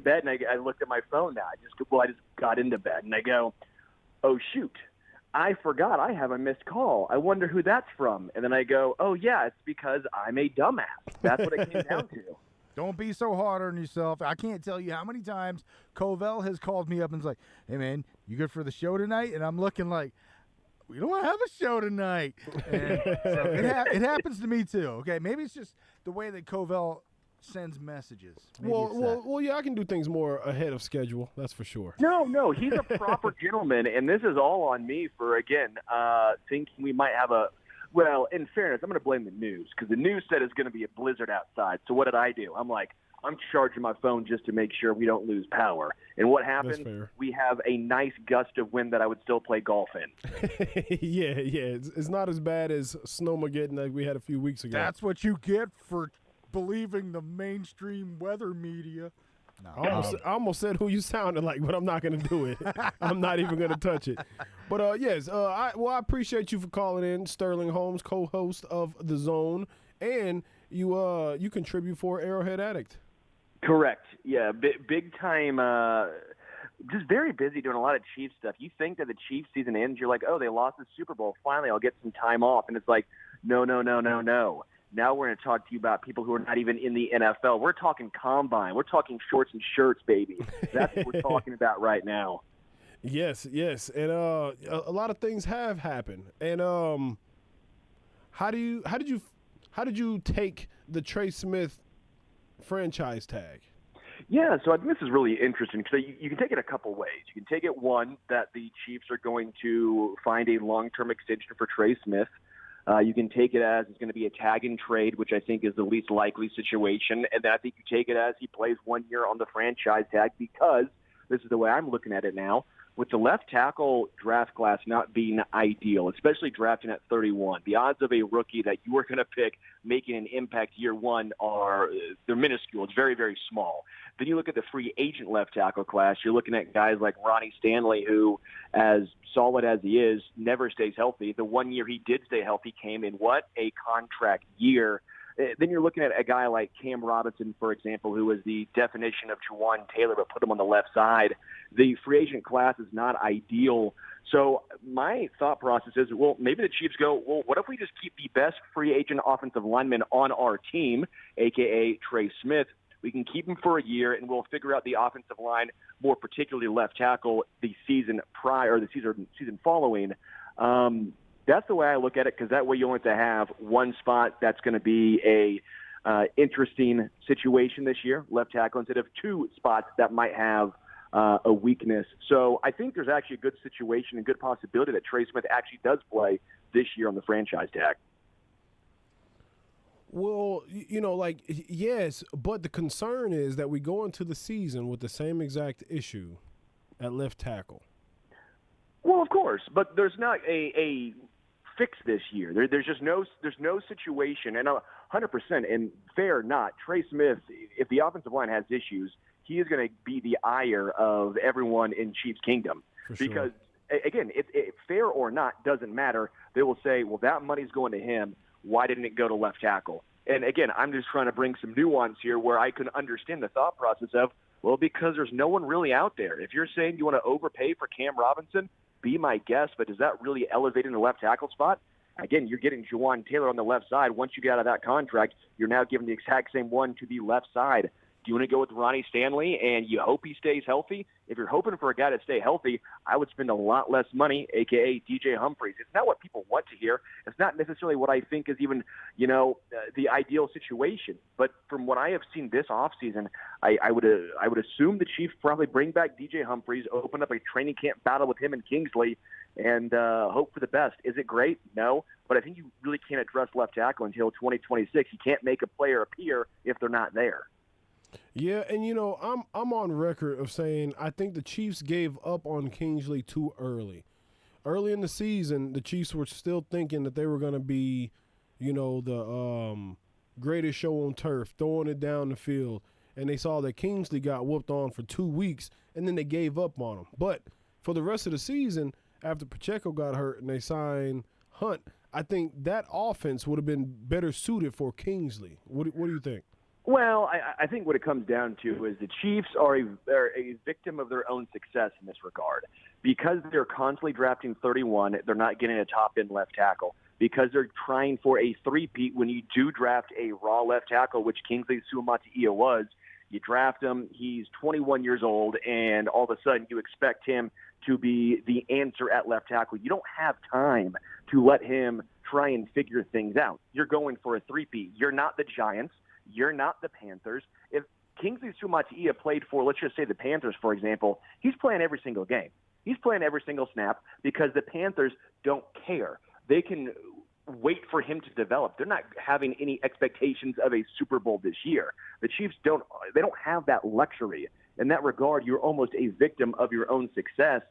bed, and I looked at my phone now. I just got into bed, and I go, oh, shoot. I forgot I have a missed call. I wonder who that's from. And then I go, oh, yeah, it's because I'm a dumbass. That's what it came down to.
Don't be so hard on yourself. I can't tell you how many times Covell has called me up and is like, hey, man, you good for the show tonight? And I'm looking like, we don't have a show tonight. And so it happens to me, too. Okay, maybe it's just the way that Covell sends messages. Maybe it's that.
Well, yeah, I can do things more ahead of schedule. That's for sure.
No, he's a proper gentleman, and this is all on me for, again, thinking we might have a – well, in fairness, I'm going to blame the news because the news said it's going to be a blizzard outside. So what did I do? I'm like, I'm charging my phone just to make sure we don't lose power. And what happened? We have a nice gust of wind that I would still play golf in.
yeah. It's not as bad as Snowmageddon like we had a few weeks ago.
That's what you get for believing the mainstream weather media. No.
I almost said who you sounded like, but I'm not going to do it. I'm not even going to touch it. But, yes, I appreciate you for calling in, Sterling Holmes, co-host of The Zone, and you contribute for Arrowhead Addict.
Correct. Yeah, big time. Just very busy doing a lot of Chiefs stuff. You think that the Chiefs season ends, you're like, oh, they lost the Super Bowl. Finally, I'll get some time off. And it's like, no. Now we're going to talk to you about people who are not even in the NFL. We're talking combine. We're talking shorts and shirts, baby. That's what we're talking about right now.
Yes. And a lot of things have happened. And how did you take the Trey Smith franchise tag?
Yeah, so I think this is really interesting because you can take it a couple ways. You can take it, one, that the Chiefs are going to find a long-term extension for Trey Smith. You can take it as it's going to be a tag and trade, which I think is the least likely situation. And then I think you take it as he plays 1 year on the franchise tag because this is the way I'm looking at it now. With the left tackle draft class not being ideal, especially drafting at 31, the odds of a rookie that you are going to pick making an impact year one they're minuscule. It's very, very small. Then you look at the free agent left tackle class. You're looking at guys like Ronnie Stanley, who, as solid as he is, never stays healthy. The 1 year he did stay healthy came in a contract year. Then you're looking at a guy like Cam Robinson, for example, who is the definition of Juwan Taylor, but put him on the left side. The free agent class is not ideal. So my thought process is, well, maybe the Chiefs go, well, what if we just keep the best free agent offensive lineman on our team, a.k.a. Trey Smith? We can keep him for a year, and we'll figure out the offensive line, more particularly left tackle, the season prior, or the season following. That's the way I look at it, because that way you only have to have one spot that's going to be a interesting situation this year, left tackle, instead of two spots that might have a weakness. So I think there's actually a good situation and good possibility that Trey Smith actually does play this year on the franchise tag.
Well, yes, but the concern is that we go into the season with the same exact issue at left tackle. Well,
of course, but there's not a fix this year. There's just no situation, and 100%, and fair or not, Trey Smith, if the offensive line has issues, he is going to be the ire of everyone in Chiefs Kingdom. Because, again, if fair or not doesn't matter. They will say, well, that money's going to him. Why didn't it go to left tackle? And, again, I'm just trying to bring some nuance here where I can understand the thought process of, Well, because there's no one really out there. If you're saying you want to overpay for Cam Robinson, be my guest, but does that really elevate in the left tackle spot? Again, you're getting Jawan Taylor on the left side. Once you get out of that contract, you're now giving the exact same one to the left side. Do you want to go with Ronnie Stanley and you hope he stays healthy? If you're hoping for a guy to stay healthy, I would spend a lot less money, a.k.a. DJ Humphries. It's not what people want to hear. It's not necessarily what I think is even, the ideal situation. But from what I have seen this offseason, I would assume the Chiefs probably bring back DJ Humphries, open up a training camp battle with him and Kingsley, and hope for the best. Is it great? No. But I think you really can't address left tackle until 2026. You can't make a player appear if they're not there.
Yeah, and I'm on record of saying I think the Chiefs gave up on Kingsley too early. Early in the season, the Chiefs were still thinking that they were going to be, the greatest show on turf, throwing it down the field, and they saw that Kingsley got whooped on for 2 weeks, and then they gave up on him. But for the rest of the season, after Pacheco got hurt and they signed Hunt, I think that offense would have been better suited for Kingsley. What do you think?
Well, I think what it comes down to is the Chiefs are a victim of their own success in this regard. Because they're constantly drafting 31, they're not getting a top-end left tackle. Because they're trying for a three-peat when you do draft a raw left tackle, which Kingsley Suamataia was, you draft him, he's 21 years old, and all of a sudden you expect him to be the answer at left tackle. You don't have time to let him try and figure things out. You're going for a three-peat. You're not the Giants. You're not the Panthers. If Kingsley Suamataia played for, let's just say the Panthers, for example, he's playing every single game. He's playing every single snap because the Panthers don't care. They can wait for him to develop. They're not having any expectations of a Super Bowl this year. The Chiefs don't have that luxury. In that regard, you're almost a victim of your own success.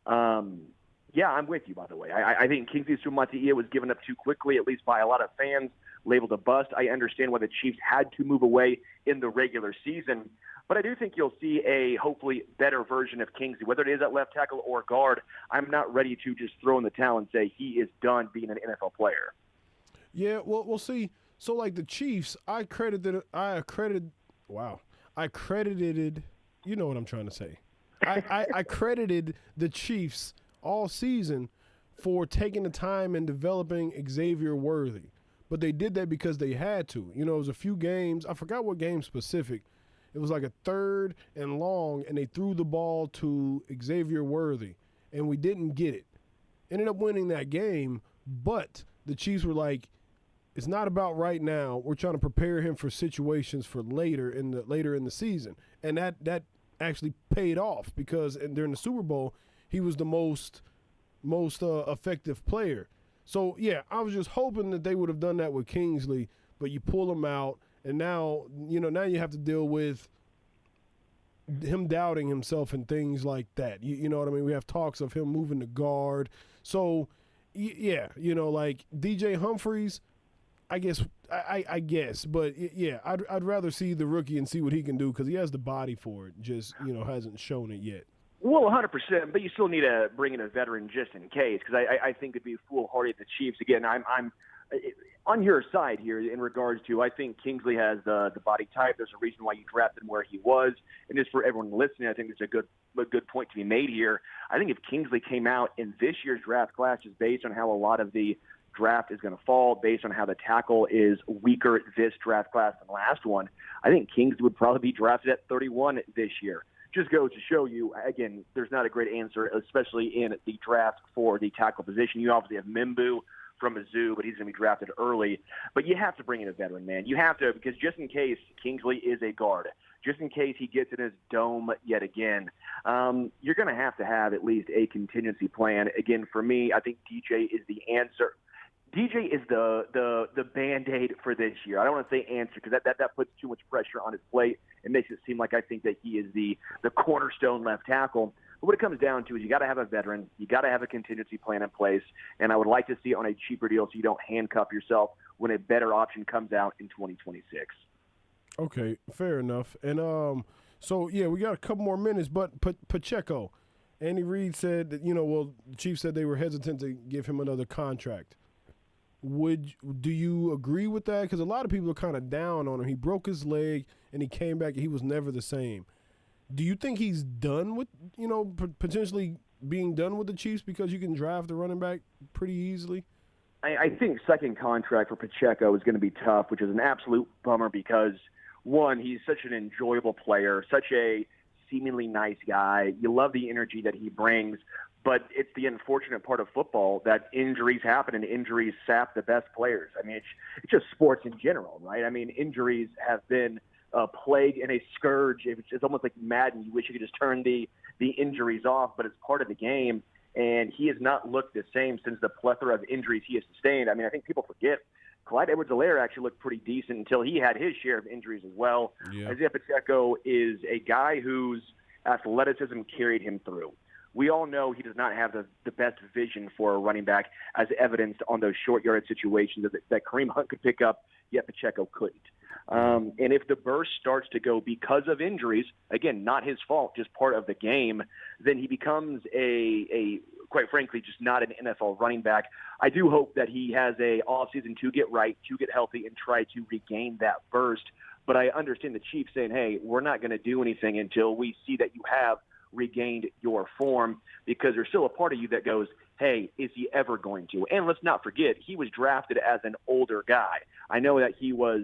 Yeah, I'm with you, by the way. I think Kingsley Suamataia was given up too quickly, at least by a lot of fans, labeled a bust. I understand why the Chiefs had to move away in the regular season. But I do think you'll see a hopefully better version of Kingsley, whether it is at left tackle or guard. I'm not ready to just throw in the towel and say he is done being an NFL player.
Yeah, well, we'll see. So, like the Chiefs, I credited, you know what I'm trying to say. I credited the Chiefs all season for taking the time and developing Xavier Worthy. But they did that because they had to. It was a few games. I forgot what game specific. It was like a 3rd and long, and they threw the ball to Xavier Worthy, and we didn't get it. Ended up winning that game, but the Chiefs were like, it's not about right now. We're trying to prepare him for situations for later in the season. And that actually paid off because during the Super Bowl, he was the most effective player. So, yeah, I was just hoping that they would have done that with Kingsley, but you pull him out, and now you have to deal with him doubting himself and things like that. You know what I mean? We have talks of him moving to guard. So, yeah, like DJ Humphries, I guess, but yeah, I'd rather see the rookie and see what he can do because he has the body for it. Just hasn't shown it yet.
Well, 100%, but you still need to bring in a veteran just in case because I think it'd be foolhardy of the Chiefs. Again, I'm on your side here in regards to I think Kingsley has the body type. There's a reason why you drafted him where he was, and just for everyone listening, I think there's a good point to be made here. I think if Kingsley came out in this year's draft class, just based on how a lot of the draft is going to fall, based on how the tackle is weaker this draft class than the last one, I think Kingsley would probably be drafted at 31 this year. Just goes to show you, again, there's not a great answer, especially in the draft for the tackle position. You obviously have Mimbu from Mizzou, but he's going to be drafted early. But you have to bring in a veteran, man. You have to, because just in case Kingsley is a guard, just in case he gets in his dome yet again, you're going to have at least a contingency plan. Again, for me, I think DJ is the answer. DJ is the Band-Aid for this year. I don't want to say answer because that puts too much pressure on his plate. It makes it seem like I think that he is the cornerstone left tackle. But what it comes down to is you got to have a veteran. You got to have a contingency plan in place. And I would like to see it on a cheaper deal so you don't handcuff yourself when a better option comes out in 2026.
Okay, fair enough. And so, yeah, we got a couple more minutes. But Pacheco, Andy Reid said that, the Chiefs said they were hesitant to give him another contract. Do you agree with that? Because a lot of people are kind of down on him. He broke his leg and he came back and he was never the same. Do you think he's done with, potentially being done with the Chiefs because you can draft a running back pretty easily?
I think second contract for Pacheco is going to be tough, which is an absolute bummer because, one, he's such an enjoyable player, such a seemingly nice guy. You love the energy that he brings, but it's the unfortunate part of football that injuries happen and injuries sap the best players. I mean, it's just sports in general, right? I mean, injuries have been a plague and a scourge. It's almost like Madden. You wish you could just turn the injuries off, but it's part of the game. And he has not looked the same since the plethora of injuries he has sustained. I mean, I think people forget Clyde Edwards-Helaire actually looked pretty decent until he had his share of injuries as well. Yeah. Isaiah Pacheco is a guy whose athleticism carried him through. We all know he does not have the best vision for a running back, as evidenced on those short yardage situations that Kareem Hunt could pick up, yet Pacheco couldn't. And if the burst starts to go because of injuries, again, not his fault, just part of the game, then he becomes a quite frankly, just not an NFL running back. I do hope that he has a offseason to get right, to get healthy, and try to regain that burst. But I understand the Chiefs saying, hey, we're not going to do anything until we see that you have regained your form, because there's still a part of you that goes, hey, is he ever going to? And let's not forget, he was drafted as an older guy. I know that he was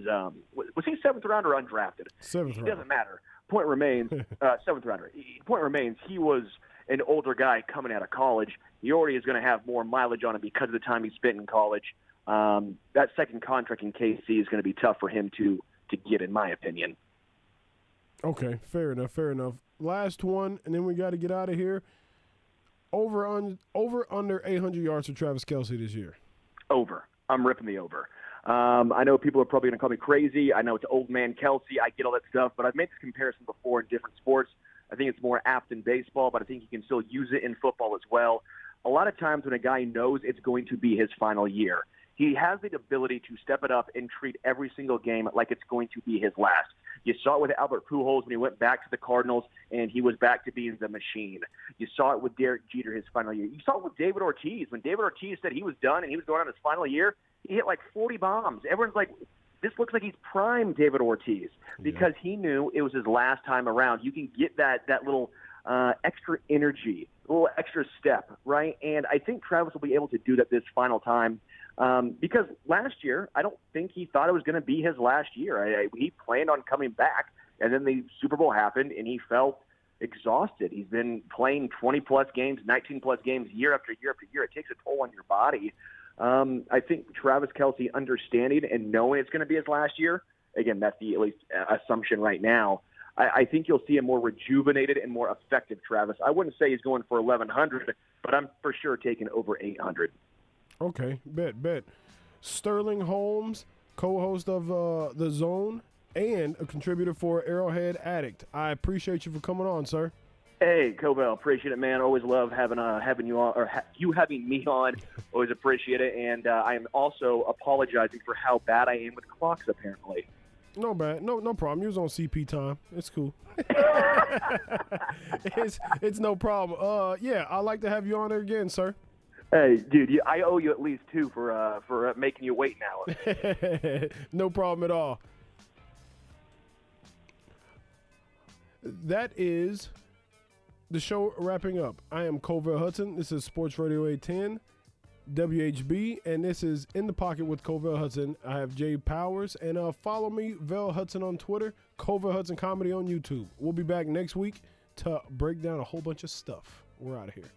he seventh round or undrafted?
Seventh round.
It doesn't matter. Point remains, seventh rounder. Point remains, he was an older guy coming out of college. He already is going to have more mileage on him because of the time he spent in college. That second contract in KC is going to be tough for him to get, in my opinion.
Okay, fair enough. Last one, and then we got to get out of here. Over under 800 yards for Travis Kelce this year. Over.
I'm ripping the over. I know people are probably going to call me crazy. I know it's old man Kelce. I get all that stuff, but I've made this comparison before in different sports. I think it's more apt in baseball, but I think you can still use it in football as well. A lot of times when a guy knows it's going to be his final year, he has the ability to step it up and treat every single game like it's going to be his last. You saw it with Albert Pujols when he went back to the Cardinals and he was back to being the machine. You saw it with Derek Jeter his final year. You saw it with David Ortiz. When David Ortiz said he was done and he was going on his final year, he hit like 40 bombs. Everyone's like, this looks like he's prime David Ortiz, because he knew it was his last time around. You can get that little extra energy, a little extra step, right? And I think Travis will be able to do that this final time. Because last year, I don't think he thought it was going to be his last year. He planned on coming back, and then the Super Bowl happened, and he felt exhausted. He's been playing 20-plus games, 19-plus games year after year after year. It takes a toll on your body. I think Travis Kelce understanding and knowing it's going to be his last year, again, that's the at least assumption right now, I think you'll see a more rejuvenated and more effective Travis. I wouldn't say he's going for 1,100, but I'm for sure taking over 800.
Okay, bet. Sterling Holmes, co-host of The Zone and a contributor for Arrowhead Addict. I appreciate you for coming on, sir.
Hey, Covell, appreciate it, man. Always love having you on, or you having me on. Always appreciate it, and I am also apologizing for how bad I am with clocks, apparently.
No bad, no problem. You was on CP time. It's cool. it's no problem. Yeah, I'd like to have you on there again, sir.
Hey, dude, I owe you at least 2 for making you wait an hour.
No problem at all. That is the show wrapping up. I am Covell Hudson. This is Sports Radio 810, WHB, and this is In the Pocket with Covell Hudson. I have Jay Powers, and follow me, Vel Hudson on Twitter, Covell Hudson Comedy on YouTube. We'll be back next week to break down a whole bunch of stuff. We're out of here.